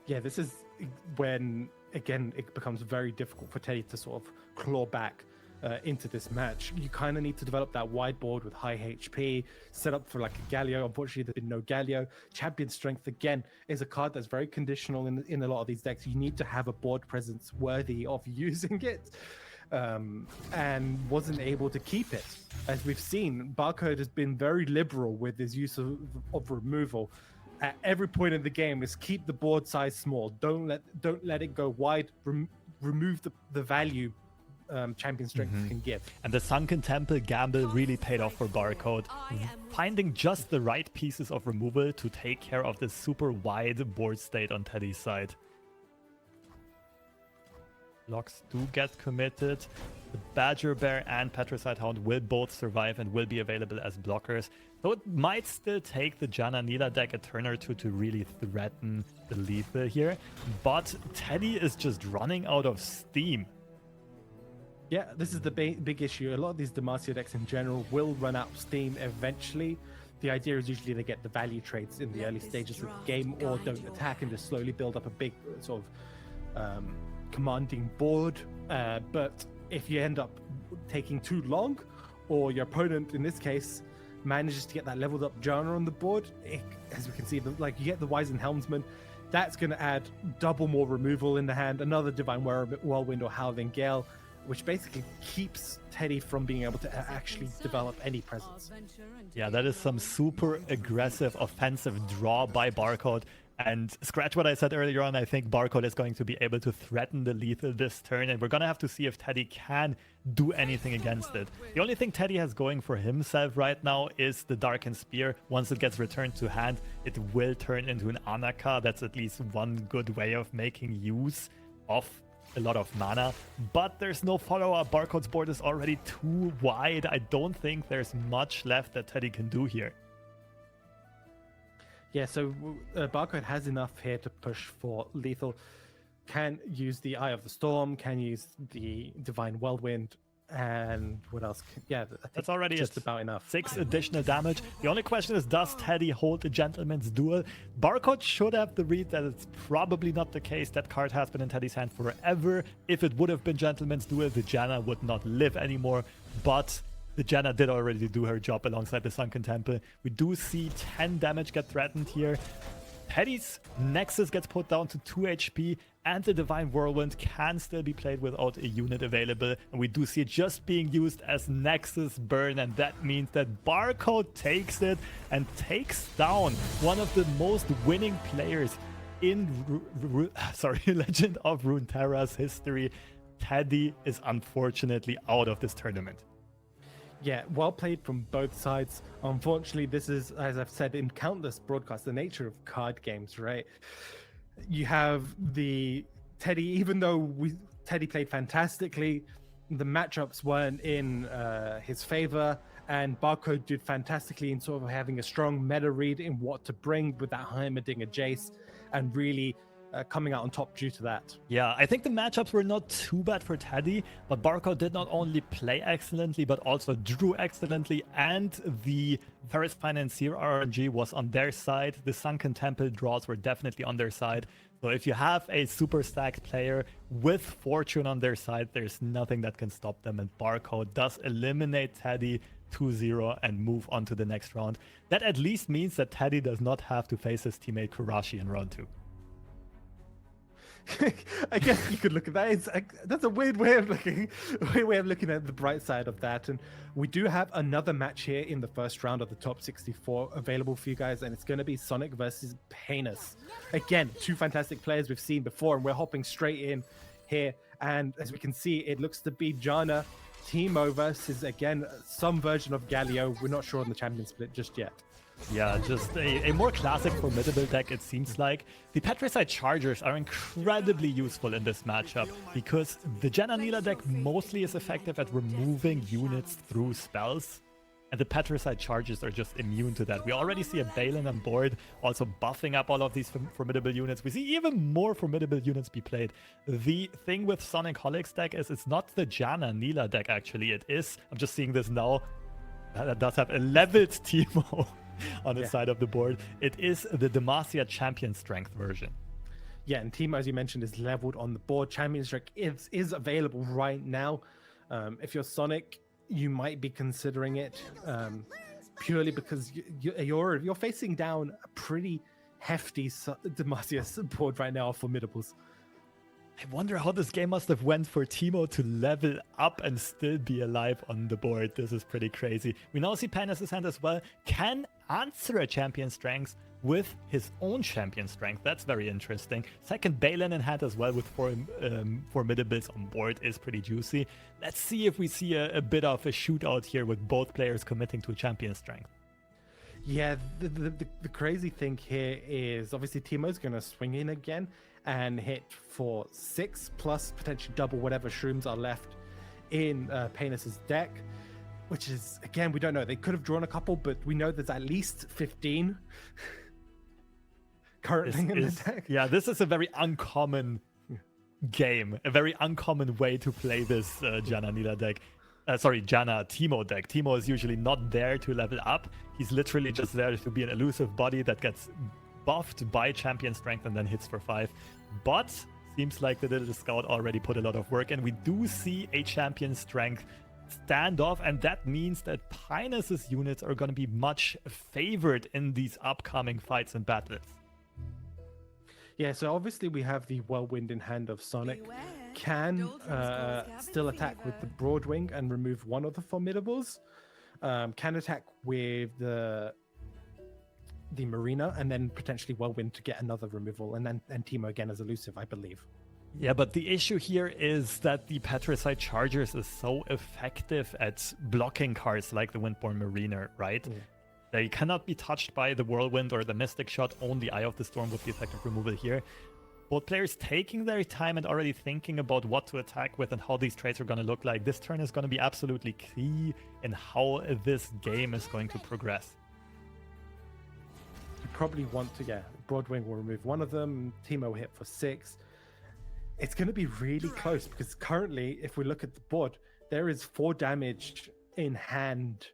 Speaker 2: Yeah, this is when, again, it becomes very difficult for Teddy to sort of claw back into this match. You kind of need to develop that wide board with high HP, set up for like a Galio. Unfortunately, there's been no Galio. Champion Strength, again, is a card that's very conditional in a lot of these decks. You need to have a board presence worthy of using it, and wasn't able to keep it. As we've seen, Barcode has been very liberal with his use of removal. At every point in the game is keep the board size small. Don't let it go wide. Remove the value Champion Strength can give.
Speaker 1: And the Sunken Temple gamble really paid off for Barcode, finding just the right pieces of removal to take care of this super wide board state on Teddy's side. Blocks do get committed. The Badger Bear and Petricide Hound will both survive and will be available as blockers. So it might still take the Janna Nila deck a turn or two to really threaten the lethal here. But Teddy is just running out of steam.
Speaker 2: Yeah, this is the big issue. A lot of these Demacia decks in general will run out of steam eventually. the idea is usually they get the value trades in the early stages of the game, or don't attack and just slowly build up a big sort of commanding board. But if you end up taking too long, or your opponent in this case manages to get that leveled up Janna on the board, as we can see, like you get the Wizened Helmsman, that's going to add double more removal in the hand, another Divine Whirlwind or Howling Gale, which basically keeps Teddy from being able to actually develop any presence.
Speaker 1: Yeah, that is some super aggressive offensive draw by Barcode. And scratch what I said earlier on, I think Barcode is going to be able to threaten the lethal this turn, and we're going to have to see if Teddy can do anything against it. The only thing Teddy has going for himself right now is the Darkened Spear. Once it gets returned to hand, it will turn into an Anaka. That's at least one good way of making use of a lot of mana, but there's no follow-up. Barcode's board is already too wide. I don't think there's much left that Teddy can do here.
Speaker 2: Yeah, so Barcode has enough here to push for lethal. Can use the Eye of the Storm, can use the Divine Whirlwind, and what else? Yeah, I think
Speaker 1: that's already
Speaker 2: just about enough.
Speaker 1: 6 additional damage. The only question is, does Teddy hold the Gentleman's Duel? Barcode should have the read that it's probably not the case. That card has been in Teddy's hand forever. If it would have been Gentleman's Duel, the Janna would not live anymore, but the Janna did already do her job alongside the Sunken Temple. We do see 10 damage get threatened here. Teddy's Nexus gets put down to 2 HP, and the Divine Whirlwind can still be played without a unit available. And we do see it just being used as Nexus Burn, and that means that Barcode takes it and takes down one of the most winning players in Legend of Runeterra's history. Teddy is unfortunately out of this tournament.
Speaker 2: Yeah, well played from both sides. Unfortunately, this is, as I've said in countless broadcasts, the nature of card games, right? You have the Teddy, even though Teddy played fantastically, the matchups weren't in his favor, and Barcode did fantastically in sort of having a strong meta read in what to bring with that Heimerdinger Jace, and really coming out on top due to that.
Speaker 1: Yeah, I think the matchups were not too bad for Teddy, but Barcode did not only play excellently, but also drew excellently, and the Ferris Financier RNG was on their side. The Sunken Temple draws were definitely on their side. So if you have a super stacked player with Fortune on their side, there's nothing that can stop them, and Barcode does eliminate Teddy 2-0 and move on to the next round. That at least means that Teddy does not have to face his teammate Kurashi in round 2.
Speaker 2: I guess you could look at that. That's a weird way of looking at the bright side of that. And we do have another match here in the first round of the top 64 available for you guys, and it's going to be Sonic versus Painus. Again, 2 fantastic players we've seen before, and we're hopping straight in here. And as we can see, it looks to be Janna Teemo versus, again, some version of Galio. We're not sure on the champion split just yet.
Speaker 1: Yeah, just a more classic formidable deck, it seems like. The Patricide Chargers are incredibly useful in this matchup because the Janna Nila deck mostly is effective at removing units through spells, and the Patricide Chargers are just immune to that. We already see a Balin on board, also buffing up all of these formidable units. We see even more formidable units be played. The thing with Sonic Holic's deck is it's not the Janna Nila deck, actually. It is, I'm just seeing this now, that does have a leveled Teemo on the side of the board. It is the Demacia Champion Strength version.
Speaker 2: Yeah, and Teemo, as you mentioned, is leveled on the board. Champion Strength is available right now. If you're Sonic, you might be considering it purely because you're facing down a pretty hefty Demacia board right now of Formidables.
Speaker 1: I wonder how this game must have went for Teemo to level up and still be alive on the board. This is pretty crazy. We now see Painus' hand as well can answer a Champion Strength with his own Champion Strength. That's very interesting. Second Balin in hand as well with 4 Formidables on board is pretty juicy. Let's see if we see a bit of a shootout here with both players committing to a Champion Strength.
Speaker 2: Yeah, the crazy thing here is obviously Teemo's going to swing in again and hit for 6 plus potentially double whatever shrooms are left in Painus' deck, which is, again, we don't know. They could have drawn a couple, but we know there's at least 15 currently in the deck.
Speaker 1: Yeah, this is a very uncommon game, a very uncommon way to play this Janna Nila deck. Janna Teemo deck. Teemo is usually not there to level up. He's literally just there to be an elusive body that gets buffed by champion strength and then hits for 5. But seems like the little scout already put a lot of work, and we do see a champion strength standoff, and that means that Pinus's units are going to be much favored in these upcoming fights and battles.
Speaker 2: Yeah, so obviously we have the Whirlwind in hand of Sonic. Can still attack with the Broadwing and remove one of the formidables. Can attack with the Marina and then potentially Whirlwind to get another removal, and then Teemo again as elusive, I believe.
Speaker 1: Yeah, but the issue here is that the Petricite Chargers is so effective at blocking cards like the Windborne Mariner, right? Yeah. They cannot be touched by the Whirlwind or the Mystic Shot, only Eye of the Storm with the effective removal here. Both players taking their time and already thinking about what to attack with and how these traits are going to look like. This turn is going to be absolutely key in how this game is going to progress.
Speaker 2: You probably want to, Broadwing will remove one of them, Teemo will hit for 6. It's going to be really close because currently, if we look at the board, there is 4 damage in hand,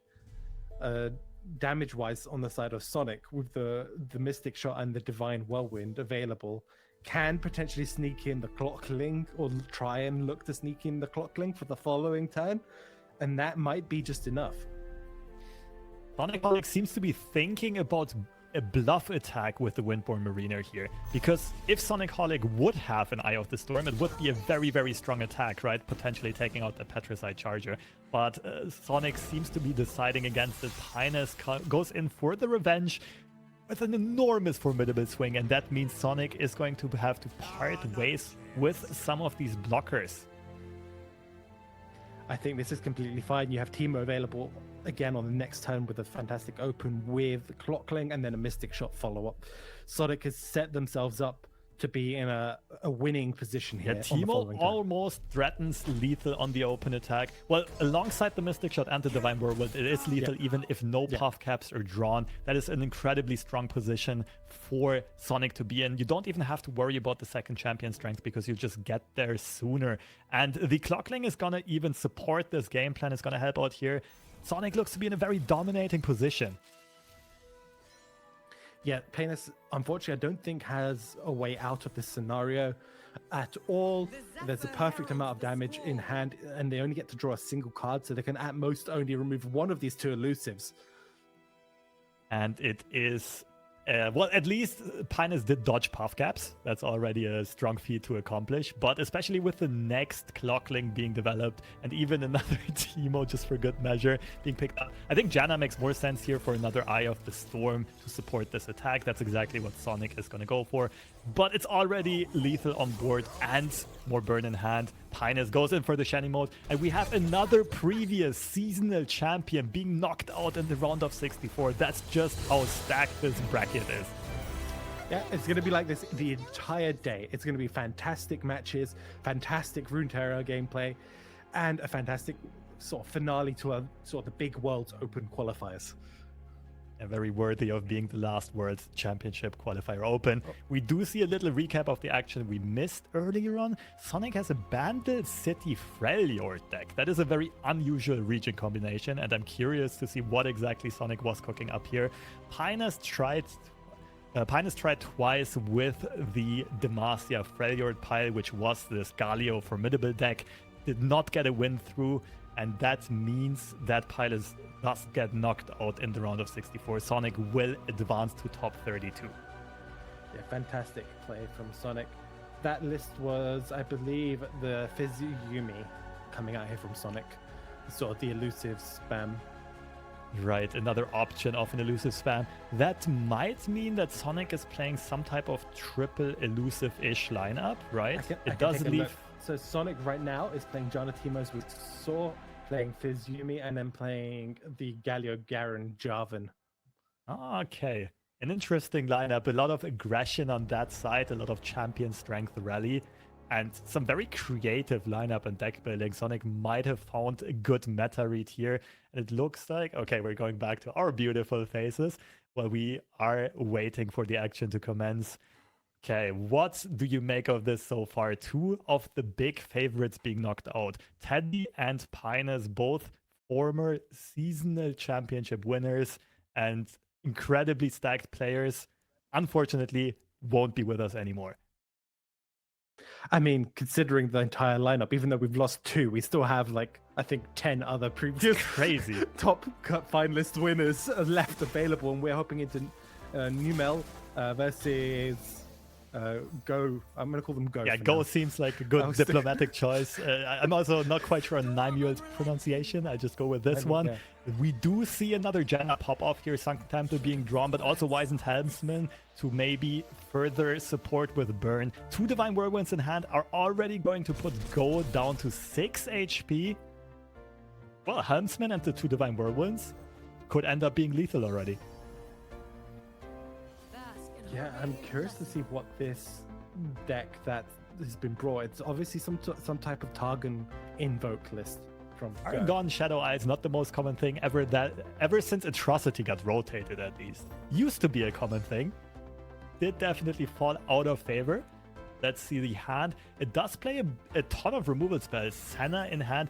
Speaker 2: damage-wise on the side of Sonic, with the Mystic Shot and the Divine Whirlwind available. Can potentially sneak in the Clockling, or try and look to sneak in the Clockling for the following turn, and that might be just enough.
Speaker 1: Sonic seems to be thinking about a bluff attack with the Windborne Mariner here, because if Sonic Holic would have an Eye of the Storm, it would be a very, very strong attack, right? Potentially taking out the Petricite Charger. But Sonic seems to be deciding against it. Pinus goes in for the revenge with an enormous formidable swing, and that means Sonic is going to have to part ways with some of these blockers.
Speaker 2: I think this is completely fine. You have Teemo available again on the next turn with a fantastic open with Clockling and then a Mystic Shot follow-up. Sonic has set themselves up to be in a winning position here.
Speaker 1: Yeah, Teemo almost threatens lethal on the open attack. Well, alongside the Mystic Shot and the Divine Whirlwind, it is lethal even if no puff caps are drawn. That is an incredibly strong position for Sonic to be in. You don't even have to worry about the second champion strength because you just get there sooner. And the Clockling is going to even support this game plan. It's going to help out here. Sonic looks to be in a very dominating position.
Speaker 2: Yeah, Pinus, unfortunately, I don't think has a way out of this scenario at all. There's a perfect amount of damage in hand, and they only get to draw a single card, so they can at most only remove one of these 2 elusives.
Speaker 1: And it is... well, at least Pinus did dodge puff caps. That's already a strong feat to accomplish. But especially with the next Clockling being developed and even another Teemo just for good measure being picked up, I think Janna makes more sense here for another Eye of the Storm to support this attack. That's exactly what Sonic is going to go for. But it's already lethal on board and more burn in hand. Pinus goes in for the Shiny mode, and we have another previous seasonal champion being knocked out in the round of 64. That's just how stacked this bracket is.
Speaker 2: Yeah, it's going to be like this the entire day. It's going to be fantastic matches, fantastic Runeterra gameplay, and a fantastic sort of finale to a sort of the big Worlds Open qualifiers.
Speaker 1: Very worthy of being the last World Championship Qualifier Open. We do see a little recap of the action we missed earlier on. Sonic has a Bandit City Freljord deck. That is a very unusual region combination, and I'm curious to see what exactly Sonic was cooking up here. Pinus tried twice with the Demacia Freljord pile, which was this Galio formidable deck. Did not get a win through, and that means that pile does get knocked out in the round of 64. Sonic will advance to top 32.
Speaker 2: Yeah, fantastic play from Sonic. That list was, I believe, the Fizuyumi coming out here from Sonic. Sort of the elusive spam.
Speaker 1: Right, another option of an elusive spam. That might mean that Sonic is playing some type of triple elusive-ish lineup, right? It does leave...
Speaker 2: So Sonic right now is playing Janna Teemos with Saw, playing Fizuyumi, and then playing the Galio Garen Jarvan.
Speaker 1: Okay, an interesting lineup. A lot of aggression on that side, a lot of champion strength rally, and some very creative lineup and deck building. Sonic might have found a good meta read here. And it looks like, okay, we're going back to our beautiful faces while we are waiting for the action to commence. Okay, what do you make of this so far? Two of the big favorites being knocked out. Teddy and Pinus, both former seasonal championship winners and incredibly stacked players, unfortunately, won't be with us anymore.
Speaker 2: I mean, considering the entire lineup, even though we've lost 2, we still have like I think 10 other previous
Speaker 1: Crazy
Speaker 2: top cut finalist winners left available, and we're hopping into Numel versus Go. I'm gonna call them Go.
Speaker 1: Yeah, Go
Speaker 2: now.
Speaker 1: seems like a good diplomatic choice. I'm also not quite sure on Naimuel's pronunciation. I just go with this one.
Speaker 2: Yeah.
Speaker 1: We do see another Janna pop off here, Sunken Temple being drawn, but also Wizened Helmsman to maybe further support with Burn. 2 Divine Whirlwinds in hand are already going to put Go down to 6 HP. Well, Helmsman and the 2 Divine Whirlwinds could end up being lethal already.
Speaker 2: Yeah, I'm curious to see what this deck that has been brought. It's obviously some type of Targon invoke list from Go.
Speaker 1: Argon Shadow Eyes, not the most common thing ever since Atrocity got rotated, at least. Used to be a common thing. Did definitely fall out of favor. Let's see the hand. It does play a ton of removal spells. Senna in hand,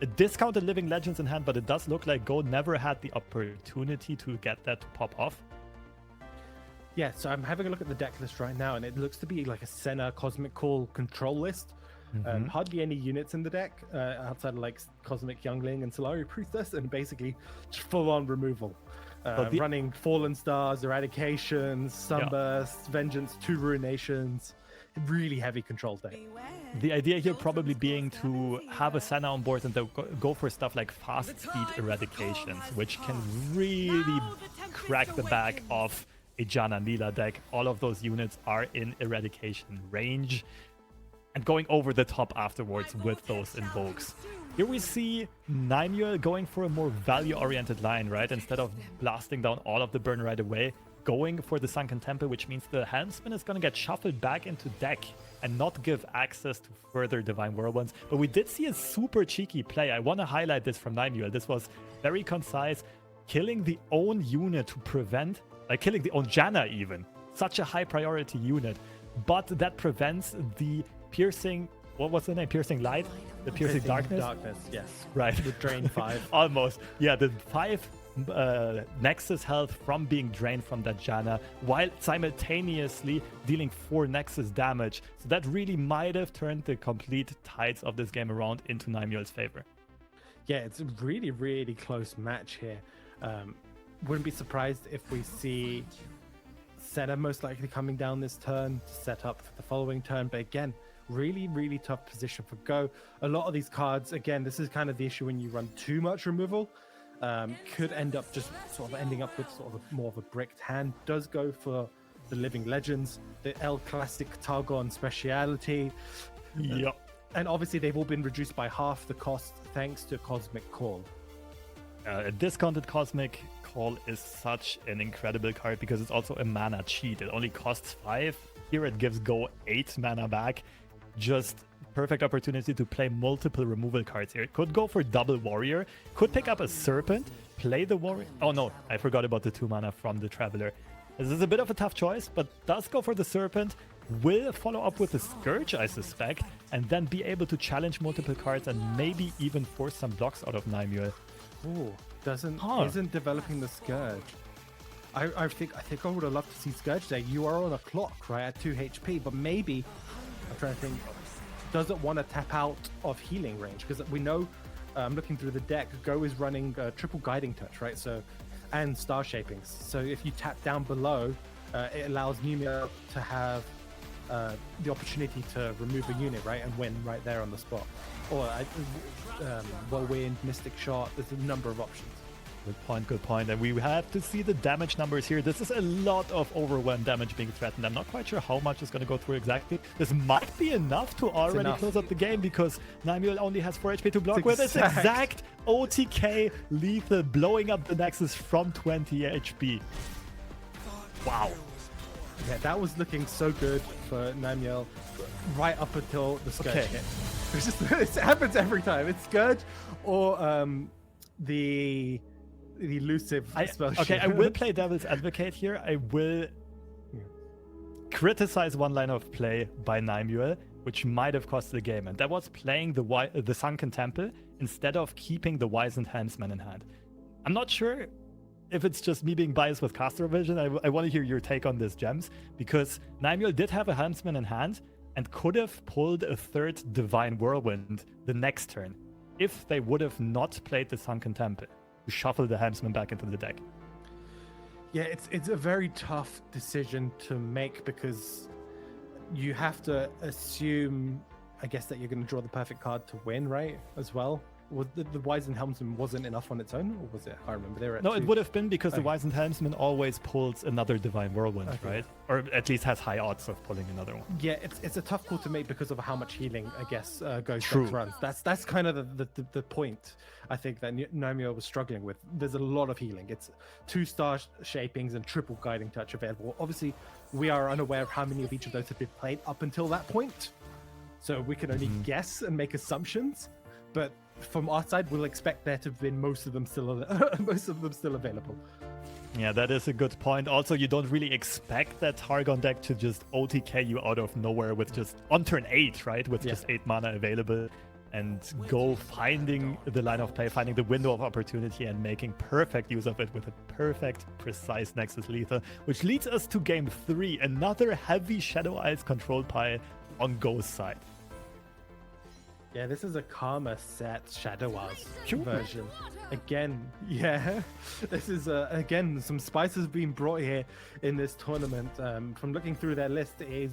Speaker 1: a discounted Living Legends in hand, but it does look like Go never had the opportunity to get that to pop off.
Speaker 2: Yeah, so I'm having a look at the deck list right now, and it looks to be like a Senna Cosmic Call control list. Hardly any units in the deck outside of like Cosmic Youngling and Solari Priestess, and basically just full-on removal. Running Fallen Stars, Eradications, Sunbursts, Vengeance, 2 Ruinations. Really heavy control deck.
Speaker 1: The idea here probably being to have a Senna on board and go for stuff like fast speed eradications, which can really crack the back of a Janna Lila deck. All of those units are in eradication range, and going over the top afterwards with those invokes. Here we see Naimuel going for a more value-oriented line, right? Instead of blasting down all of the burn right away, going for the Sunken Temple, which means the Helmsman is going to get shuffled back into deck and not give access to further Divine Whirlwinds. But we did see a super cheeky play. I want to highlight this from Naimuel. This was very concise, killing the own unit to prevent, killing the own Janna even. Such a high priority unit. But that prevents the piercing, what was the name? Piercing Light? The Piercing Darkness?
Speaker 2: Darkness, yes.
Speaker 1: Right.
Speaker 2: The Drain 5.
Speaker 1: Almost. Yeah, the 5 Nexus health from being drained from that Janna, while simultaneously dealing 4 Nexus damage. So that really might have turned the complete tides of this game around into Naimuel's favor.
Speaker 2: Yeah, it's a really, really close match here. Wouldn't be surprised if we see Senna most likely coming down this turn to set up for the following turn. But again, really, really tough position for Go. A lot of these cards, again, this is kind of the issue when you run too much removal. Could end up just sort of ending up with sort of more of a bricked hand. Does go for the Living Legends, the El Classic Targon speciality.
Speaker 1: Yep.
Speaker 2: And obviously they've all been reduced by half the cost thanks to Cosmic Call.
Speaker 1: A discounted Cosmic Call is such an incredible card because it's also a mana cheat. It only costs 5. Here it gives Go 8 mana back. Just perfect opportunity to play multiple removal cards here. It could go for double Warrior, could pick up a Serpent, play the Warrior. Oh no, I forgot about the 2 mana from the Traveler. This is a bit of a tough choice, but does go for the Serpent. Will follow up with the Scourge, I suspect, and then be able to challenge multiple cards and maybe even force some blocks out of Naimuel.
Speaker 2: Ooh, isn't developing the Scourge. I think I would have loved to see Scourge there. You are on a clock, right, at 2 HP, but maybe, I'm trying to think, doesn't want to tap out of healing range, because we know, I'm looking through the deck, Go is running triple Guiding Touch, right, so, and Star Shapings. So if you tap down below, it allows Numia to have the opportunity to remove a unit, right, and win right there on the spot. Or Whirlwind, Mystic Shot, there's a number of options.
Speaker 1: Good point, good point. And we have to see the damage numbers here. This is a lot of overwhelm damage being threatened. I'm not quite sure how much is going to go through exactly. This might be enough to already close up the game because Naimuel only has 4 HP to block with. It's exact OTK lethal, blowing up the Nexus from 20 HP. Wow.
Speaker 2: Yeah, that was looking so good for Naimuel right up until the Scourge hit. It happens every time. It's Scourge or the elusive spell.
Speaker 1: Okay, I will play devil's advocate here. I will criticize one line of play by Nymue, which might have cost the game, and that was playing the Sunken Temple instead of keeping the Wizened Helmsman in hand. I'm not sure if it's just me being biased with caster vision. I want to hear your take on this, Gems, because Nymue did have a Helmsman in hand and could have pulled a third Divine Whirlwind the next turn if they would have not played the Sunken Temple to shuffle the Helmsman back into the deck.
Speaker 2: Yeah, it's a very tough decision to make because you have to assume, I guess, that you're going to draw the perfect card to win, right? As well. Was the Wizened Helmsman wasn't enough on its own, or was it? I remember they were at
Speaker 1: No,
Speaker 2: two.
Speaker 1: it would have been because the Wizened Helmsman always pulls another Divine Whirlwind, right? Or at least has high odds of pulling another one.
Speaker 2: Yeah, it's a tough call to make because of how much healing, I guess, Ghost
Speaker 1: True.
Speaker 2: Decks runs. That's kind of the point, I think, that Nymue was struggling with. There's a lot of healing. It's 2-star shapings and triple guiding touch available. Obviously, we are unaware of how many of each of those have been played up until that point, so we can only guess and make assumptions. But from our side, we'll expect there to have been most of them still available.
Speaker 1: Yeah, that is a good point. Also, you don't really expect that Targon deck to just OTK you out of nowhere with just on turn 8, right? With just 8 mana available, and go finding the line of play, finding the window of opportunity, and making perfect use of it with a perfect, precise Nexus Lethal, which leads us to game 3, another heavy Shadow Isles controlled pile on Go's side.
Speaker 2: Yeah, this is a Karma set Shadow Isles version. Again, yeah, this is again some spices being brought here in this tournament. From looking through their list, it is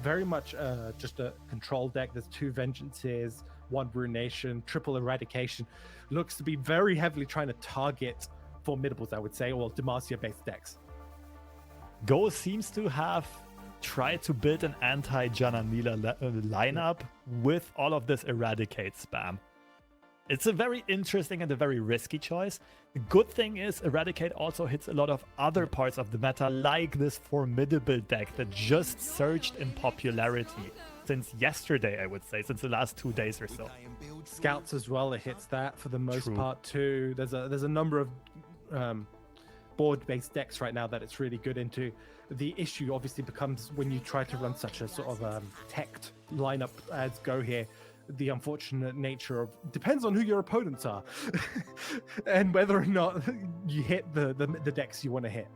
Speaker 2: very much just a control deck. There's 2 Vengeances, 1 Ruination, triple Eradication. Looks to be very heavily trying to target formidables, I would say, or Demacia-based decks.
Speaker 1: Go seems to have tried to build an anti-Jananila lineup with all of this Eradicate spam. It's a very interesting and a very risky choice. The good thing is Eradicate also hits a lot of other parts of the meta, like this formidable deck that just surged in popularity since yesterday, I would say, since the last 2 days or so.
Speaker 2: Scouts as well, it hits that for the most part too. There's a number of board-based decks right now that it's really good into. The issue obviously becomes when you try to run such a sort of teched lineup as Go here, the unfortunate nature of depends on who your opponents are and whether or not you hit the decks you want to hit.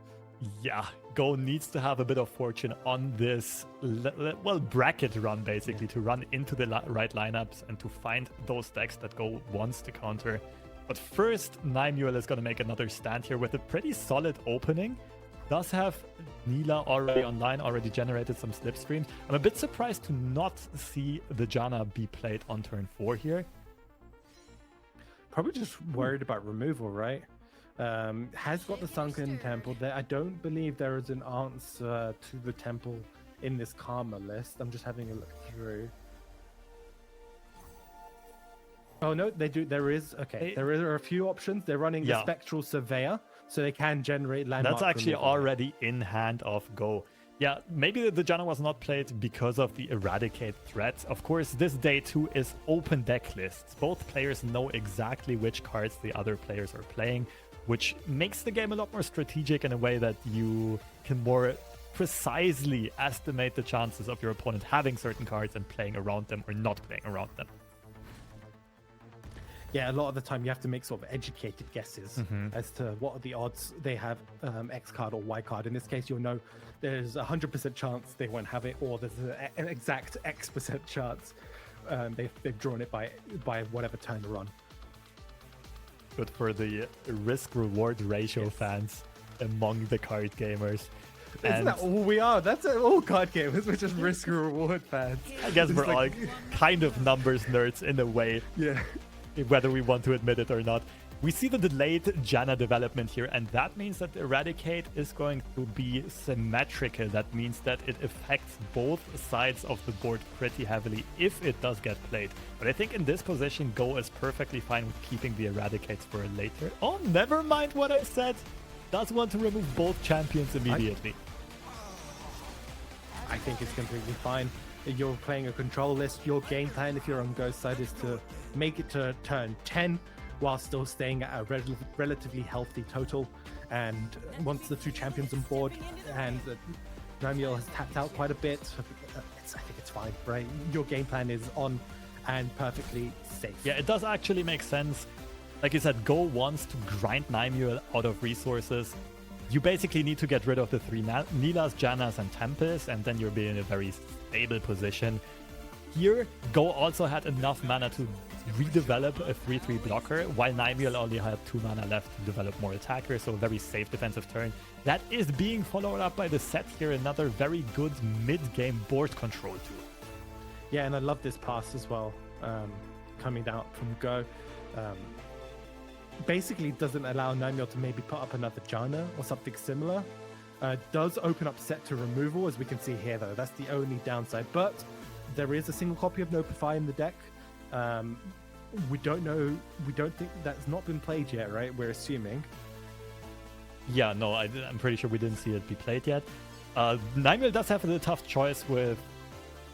Speaker 1: Yeah, Go needs to have a bit of fortune on this bracket run, basically, to run into the right lineups and to find those decks that Go wants to counter. But first, Nymue is going to make another stand here with a pretty solid opening. Does have Nila already online, already generated some slipstreams. I'm a bit surprised to not see the Janna be played on turn 4 here.
Speaker 2: Probably just worried about removal, right? Has got the Sunken Temple there. I don't believe there is an answer to the temple in this Karma list. I'm just having a look through. Oh no, they do. There is. Okay, there are a few options. They're running the Spectral Surveyor, so they can generate landmark.
Speaker 1: That's actually
Speaker 2: removal.
Speaker 1: already in hand of Go. Yeah, maybe the Janna was not played because of the Eradicate threat. Of course, this day 2 is open deck lists. Both players know exactly which cards the other players are playing, which makes the game a lot more strategic in a way that you can more precisely estimate the chances of your opponent having certain cards and playing around them or not playing around them.
Speaker 2: Yeah, a lot of the time you have to make sort of educated guesses as to what are the odds they have X card or Y card. In this case, you'll know there's a 100% chance they won't have it, or there's an exact X% chance they've drawn it by whatever turn they're on.
Speaker 1: Good for the risk-reward ratio fans among the card gamers.
Speaker 2: Isn't that all we are? That's all card gamers. We're just risk-reward fans.
Speaker 1: I guess we're all kind of numbers nerds in a way.
Speaker 2: Yeah.
Speaker 1: Whether we want to admit it or not. We see the delayed Janna development here, and that means that Eradicate is going to be symmetrical. That means that it affects both sides of the board pretty heavily if it does get played. But I think in this position, Go is perfectly fine with keeping the Eradicates for later. Oh, never mind what I said. Does want to remove both champions immediately.
Speaker 2: I think it's completely fine. You're playing a control list. Your game plan, if you're on Go's side, is to make it to turn 10 while still staying at a relatively healthy total. And once the 2 champions on board and Namiel has tapped out quite a bit. I think it's fine, right? Your game plan is on and perfectly safe.
Speaker 1: Yeah, it does actually make sense. Like you said, Go wants to grind Nymue out of resources. You basically need to get rid of the 3 Nilas, Jannas, and Tempest, and then you'll be in a very stable position. Here, Go also had enough mana to redevelop a 3-3 blocker, while Nymue only had 2 mana left to develop more attackers, so a very safe defensive turn. That is being followed up by the set here, another very good mid-game board control tool.
Speaker 2: Yeah, and I love this pass as well, coming out from Go. Basically doesn't allow Namiel to maybe put up another Janna or something similar. Does open up set to removal, as we can see here, though. That's the only downside, but there is a single copy of Notify in the deck. We don't think that's not been played yet, right? We're assuming.
Speaker 1: Yeah, no, I'm pretty sure we didn't see it be played yet. Nymue does have a tough choice with,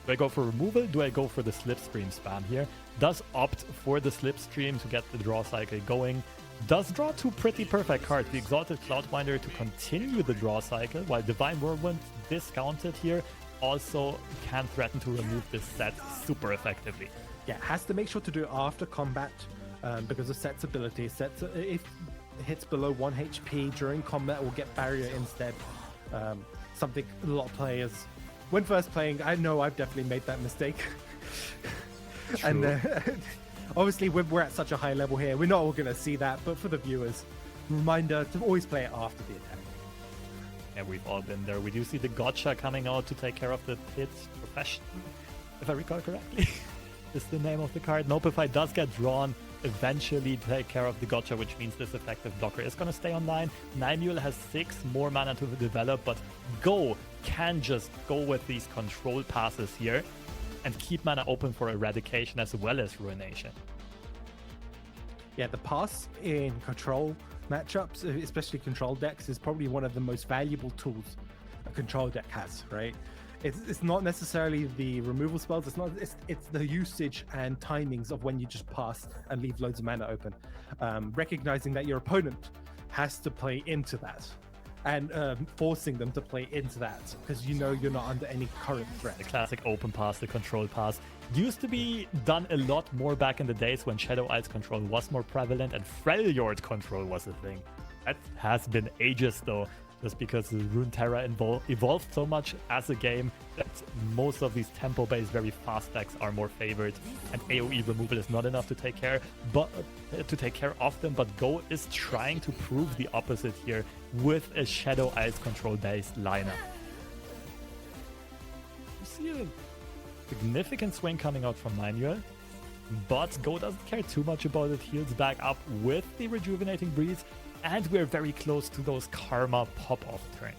Speaker 1: do I go for removal? Do I go for the Slipstream spam here? Does opt for the Slipstream to get the draw cycle going. Does draw 2 pretty perfect cards. The Exalted Cloudwinder to continue the draw cycle, while Divine Whirlwind discounted here also can threaten to remove this set super effectively.
Speaker 2: Yeah, has to make sure to do it after combat because of Set's ability. Set's, if it hits below 1 HP during combat, will get barrier instead. Something a lot of players, when first playing, I know I've definitely made that mistake. And obviously we're at such a high level here, we're not all going to see that, but for the viewers, reminder to always play it after the attack.
Speaker 1: Yeah, we've all been there. We do see the Gotcha coming out to take care of the pit profession, if I recall correctly. Is the name of the card. Notify does get drawn eventually to take care of the Gotcha, which means this effective blocker is going to stay online. Nymue has 6 more mana to develop, but Go can just go with these control passes here and keep mana open for Eradication as well as Ruination.
Speaker 2: Yeah, the pass in control matchups, especially control decks, is probably one of the most valuable tools a control deck has, right? It's not necessarily the removal spells, it's the usage and timings of when you just pass and leave loads of mana open. Recognizing that your opponent has to play into that and forcing them to play into that because you know you're not under any current threat.
Speaker 1: The classic open pass, the control pass, used to be done a lot more back in the days when Shadow Isles control was more prevalent and Freljord control was a thing. That has been ages though, just because Runeterra evolved so much as a game that most of these tempo-based, very fast decks are more favored, and AoE removal is not enough to take care of them. But Go is trying to prove the opposite here with a Shadow Isles control-based lineup. You see a significant swing coming out from Nymue, but Go doesn't care too much about it. Heals back up with the Rejuvenating Breeze. And we're very close to those Karma pop-off turns.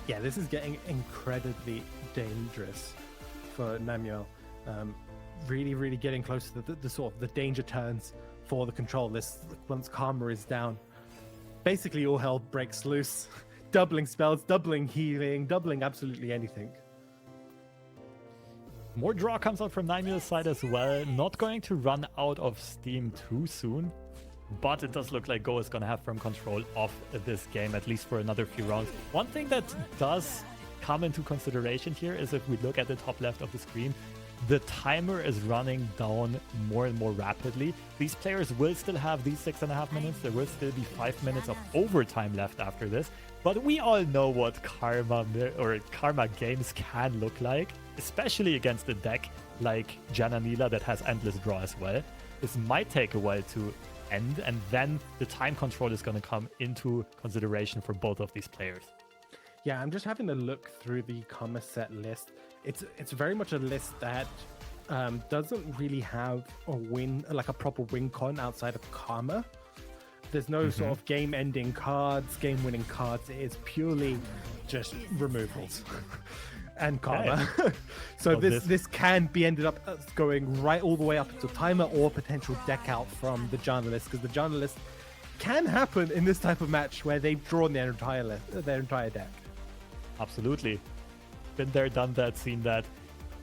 Speaker 2: Yeah, this is getting incredibly dangerous for Namiel. Really, really getting close to the sort of the danger turns for the control list once Karma is down. Basically, all hell breaks loose. Doubling spells, doubling healing, doubling absolutely anything.
Speaker 1: More draw comes out from Nymue's side as well. Not going to run out of steam too soon. But it does look like Go is going to have firm control of this game, at least for another few rounds. One thing that does come into consideration here is if we look at the top left of the screen, the timer is running down more and more rapidly. These players will still have these 6.5 minutes. There will still be 5 minutes of overtime left after this. But we all know what Karma games can look like, especially against a deck like Janna Nila that has endless draw as well. This might take a while to end, and then the time control is going to come into consideration for both of these players.
Speaker 2: Yeah, I'm just having a look through the Karma set list. It's very much a list that doesn't really have a win, like a proper win con outside of Karma. There's no sort of game-ending cards, game-winning cards. It is purely just removals and Karma. So this can be ended up going right all the way up to timer or potential deck out from the Janna list, because the Janna list can happen in this type of match where they've drawn their entire deck.
Speaker 1: Absolutely. Been there, done that, seen that.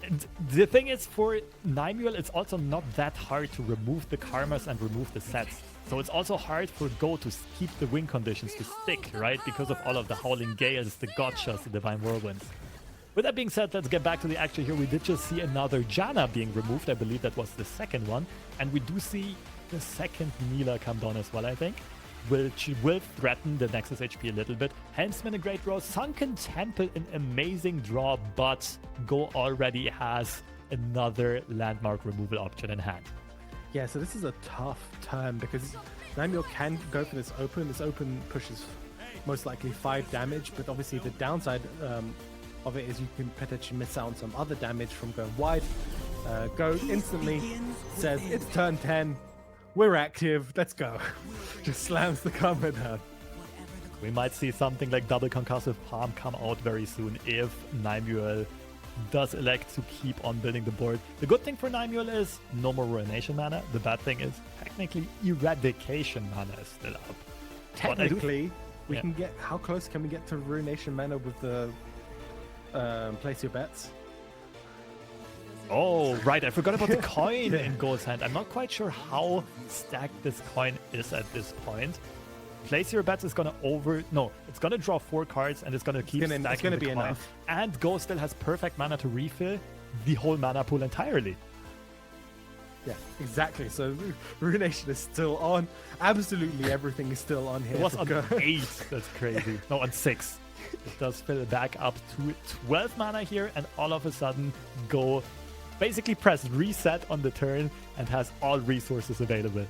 Speaker 1: And the thing is, for Nymule, it's also not that hard to remove the karmas and remove the sets. So it's also hard for Go to keep the win conditions to stick, right? Because of all of the Howling Gales, the Gotchas, the Divine Whirlwinds. With that being said, let's get back to the action here. We did just see another Janna being removed. I believe that was the second one. And we do see the second Mila come down as well, I think, which will threaten the Nexus HP a little bit. Huntsman, a great draw. Sunken Temple, an amazing draw, but Go already has another landmark removal option in hand.
Speaker 2: Yeah, so this is a tough turn because Nymule can go for this open. This open pushes most likely 5 damage, but obviously the downside of it is you can potentially miss out on some other damage from going wide. Go instantly says, it's turn 10. We're active. Let's go. Just slams the karma down.
Speaker 1: We might see something like double concussive palm come out very soon if Nymule does elect to keep on building the board. The good thing for Nymule is no more Ruination mana. The bad thing is technically Eradication mana is still up.
Speaker 2: Technically, we can get... How close can we get to Ruination mana with the place your bets?
Speaker 1: Oh, right. I forgot about the coin in Go's hand. I'm not quite sure how stacked this coin is at this point. Place your bets is going to it's going to draw 4 cards and it's going to keep stacking
Speaker 2: it's gonna
Speaker 1: the
Speaker 2: be
Speaker 1: coin.
Speaker 2: enough.
Speaker 1: And Go still has perfect mana to refill the whole mana pool entirely.
Speaker 2: Yeah, exactly. So Ruination is still on. Absolutely everything is still on here.
Speaker 1: It was on 8. That's crazy. No, on 6. It does fill back up to 12 mana here, and all of a sudden Go basically press reset on the turn and has all resources available.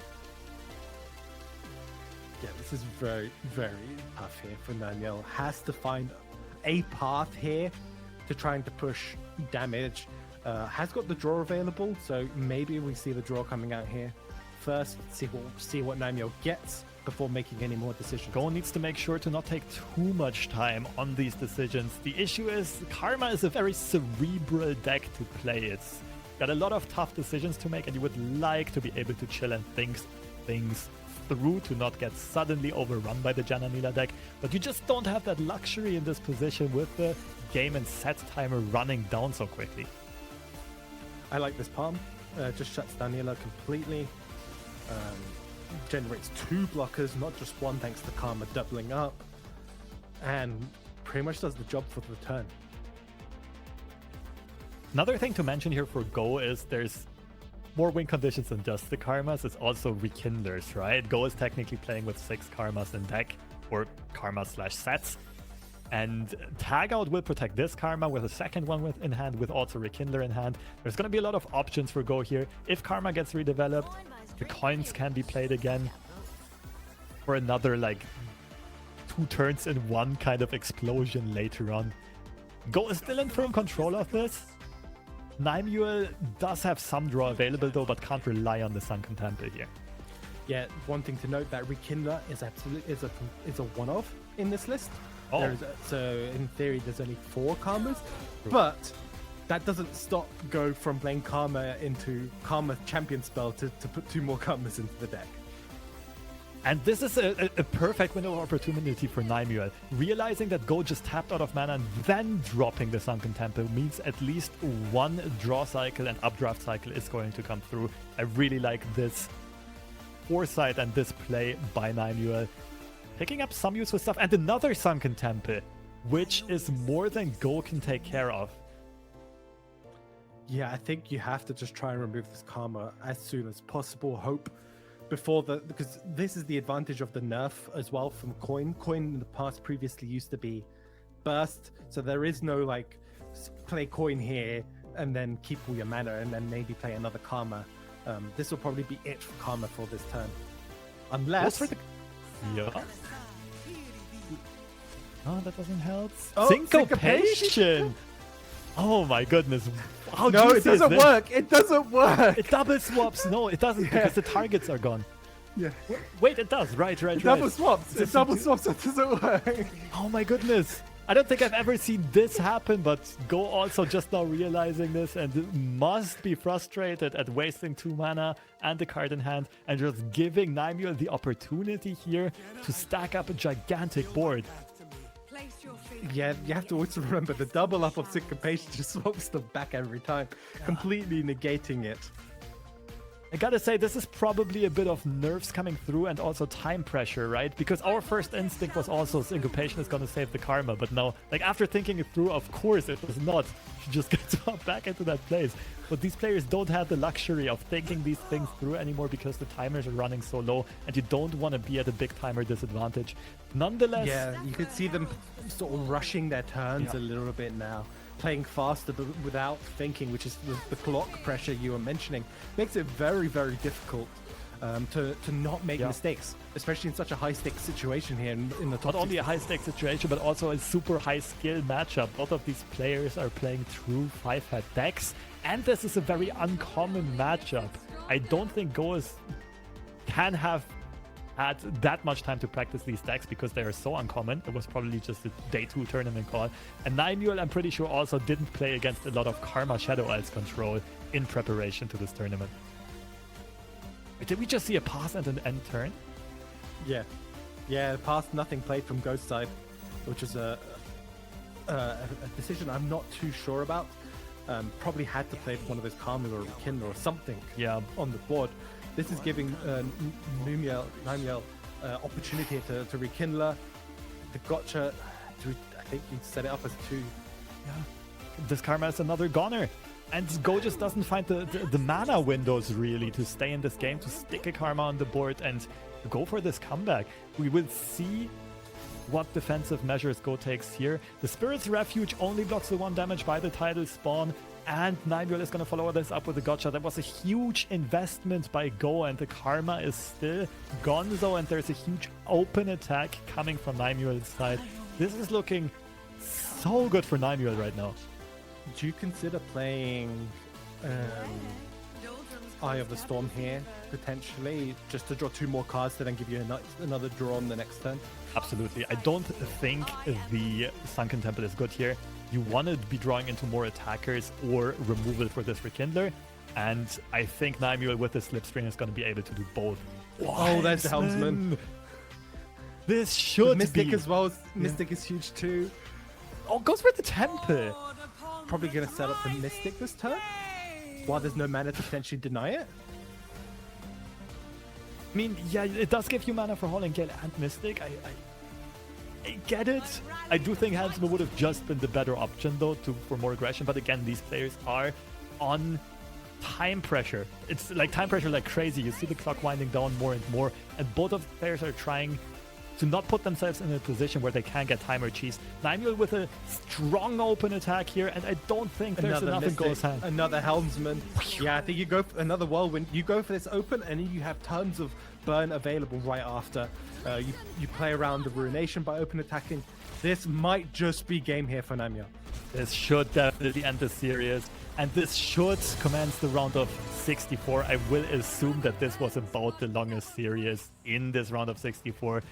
Speaker 2: Yeah, this is very, very tough here for Nymule. Has to find a path here to trying to push damage. Has got the draw available, so maybe we see the draw coming out here first. See what Nymule gets before making any more decisions.
Speaker 1: Go needs to make sure to not take too much time on these decisions. The issue is Karma is a very cerebral deck to play. It's got a lot of tough decisions to make, and you would like to be able to chill and think things through to not get suddenly overrun by the Janna Mila deck. But you just don't have that luxury in this position with the game and set timer running down so quickly.
Speaker 2: I like this palm. Just shuts down Nila completely. Generates 2 blockers, not just 1, thanks to Karma doubling up, and pretty much does the job for the turn.
Speaker 1: Another thing to mention here for Go is there's more win conditions than just the Karmas. It's also Rekindlers, right? Go is technically playing with 6 Karmas in deck, or Karma/sets. And Tag Out will protect this Karma with a second one in hand, with also Rekindler in hand. There's going to be a lot of options for Go here. If Karma gets redeveloped, the coins can be played again for another, like, 2 turns in 1 kind of explosion later on. Go is still in firm control of this. Nymule does have some draw available though, but can't rely on the Sunken Temple here.
Speaker 2: Yeah, one thing to note, that Rekindler is absolutely is a one-off in this list.
Speaker 1: Oh.
Speaker 2: So in theory, there's only 4 Karmas, but that doesn't stop Go from playing Karma into Karma champion spell to put 2 more Karmas into the deck.
Speaker 1: And this is a perfect window of opportunity for Nymule. Realizing that Go just tapped out of mana and then dropping the Sunken Temple means at least 1 draw cycle and updraft cycle is going to come through. I really like this foresight and this play by Nymule. Picking up some useful stuff and another Sunken Temple, which is more than Go can take care of.
Speaker 2: Yeah, I think you have to just try and remove this Karma as soon as possible. Hope because this is the advantage of the nerf as well from Coin. Coin in the past previously used to be burst, so there is no like play Coin here and then keep all your mana and then maybe play another Karma. This will probably be it for Karma for this turn, unless
Speaker 1: Yeah. Oh, that doesn't help.
Speaker 2: Oh,
Speaker 1: Syncopation! Oh my goodness. How
Speaker 2: no, it
Speaker 1: juicy is
Speaker 2: doesn't
Speaker 1: this?
Speaker 2: work. It doesn't work.
Speaker 1: It double swaps. No, it doesn't because the targets are gone.
Speaker 2: Yeah.
Speaker 1: Wait, it does. Right.
Speaker 2: It double swaps. It double swaps. It doesn't work.
Speaker 1: Oh my goodness. I don't think I've ever seen this happen, but Go also just now realizing this and must be frustrated at wasting 2 mana and the card in hand and just giving Nymule the opportunity here to stack up a gigantic board.
Speaker 2: Yeah, you have to always remember the double up of syncopation just swaps them back every time, completely negating it.
Speaker 1: I gotta say, this is probably a bit of nerves coming through and also time pressure, right? Because our first instinct was also syncopation is gonna save the karma, but now, like, after thinking it through, of course it was not. You just get dropped back into that place. But these players don't have the luxury of thinking these things through anymore because the timers are running so low and you don't want to be at a big timer disadvantage. Nonetheless...
Speaker 2: Yeah, you could see them sort of rushing their turns a little bit now. Playing faster but without thinking, which is the clock pressure you were mentioning, makes it very, very difficult to not make mistakes, especially in such a high-stakes situation here in the top.
Speaker 1: Not only a high-stakes situation, but also a super high-skill matchup. Both of these players are playing true 5-head decks, and this is a very uncommon matchup. I don't think Goas can have had that much time to practice these decks because they are so uncommon. It was probably just a day 2 tournament call. And Nymule, I'm pretty sure, also didn't play against a lot of Karma Shadow Isles control in preparation to this tournament. Wait, did we just see a pass and an end turn?
Speaker 2: Yeah. Yeah, pass, nothing played from Ghost side, which is a decision I'm not too sure about. Probably had to play one of those Karma or Rekindle or something on the board. This is giving Nymule opportunity to rekindle the gotcha. I think you set it up as 2.
Speaker 1: Yeah, this Karma is another goner. And Go just doesn't find the mana windows really to stay in this game, to stick a Karma on the board and go for this comeback. We will see what defensive measures Go takes here. The Spirit's Refuge only blocks the 1 damage by the tidal spawn, and Nymule is going to follow this up with a gotcha. That was a huge investment by Go, and the Karma is still gonzo, and there's a huge open attack coming from Nymule's side. This is looking so good for Nymule right now.
Speaker 2: Do you consider playing Eye of the Storm here, potentially, just to draw 2 more cards to then give you another draw on the next turn?
Speaker 1: Absolutely. I don't think the Sunken Temple is good here. You want to be drawing into more attackers or removal for this Rekindler, and I think Nymule with the Slipstream is going to be able to do both.
Speaker 2: Oh, there's the Helmsman.
Speaker 1: This should
Speaker 2: Mystic
Speaker 1: be...
Speaker 2: as well. Mystic is huge too.
Speaker 1: Oh, goes for the Temple.
Speaker 2: Probably going to set up the Mystic this turn, while there's no mana to potentially deny it.
Speaker 1: I mean, yeah, it does give you mana for Howling Gale and Mystic. I get it. I do think Helmsman would have just been the better option, though, for more aggression. But again, these players are on time pressure. It's like time pressure like crazy. You see the clock winding down more and more. And both of the players are trying to not put themselves in a position where they can get timer cheese. Nymule with a strong open attack here, and I don't think there's enough in Go's hand.
Speaker 2: Another Helmsman. Yeah, I think you go for another Whirlwind. You go for this open, and you have tons of burn available right after. You play around the Ruination by open attacking. This might just be game here for Nymule.
Speaker 1: This should definitely end the series, and this should commence the round of 64. I will assume that this was about the longest series in this round of 64.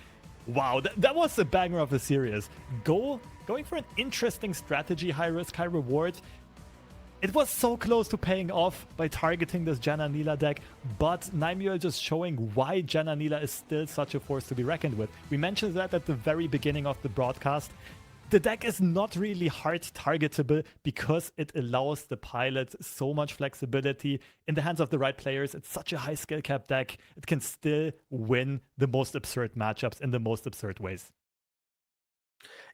Speaker 1: Wow, that was a banger of a series. Going for an interesting strategy, high risk, high reward. It was so close to paying off by targeting this Janna Nila deck, but Nymule just showing why Janna Nila is still such a force to be reckoned with. We mentioned that at the very beginning of the broadcast. The deck is not really hard targetable because it allows the pilot so much flexibility. In the hands of the right players, it's such a high skill cap deck. It can still win the most absurd matchups in the most absurd ways.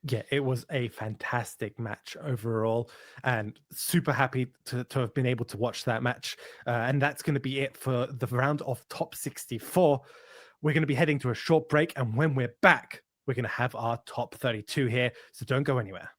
Speaker 2: Yeah, it was a fantastic match overall, and super happy to have been able to watch that match. And that's going to be it for the round of top 64. We're going to be heading to a short break, and when we're back, we're going to have our top 32 here, so don't go anywhere.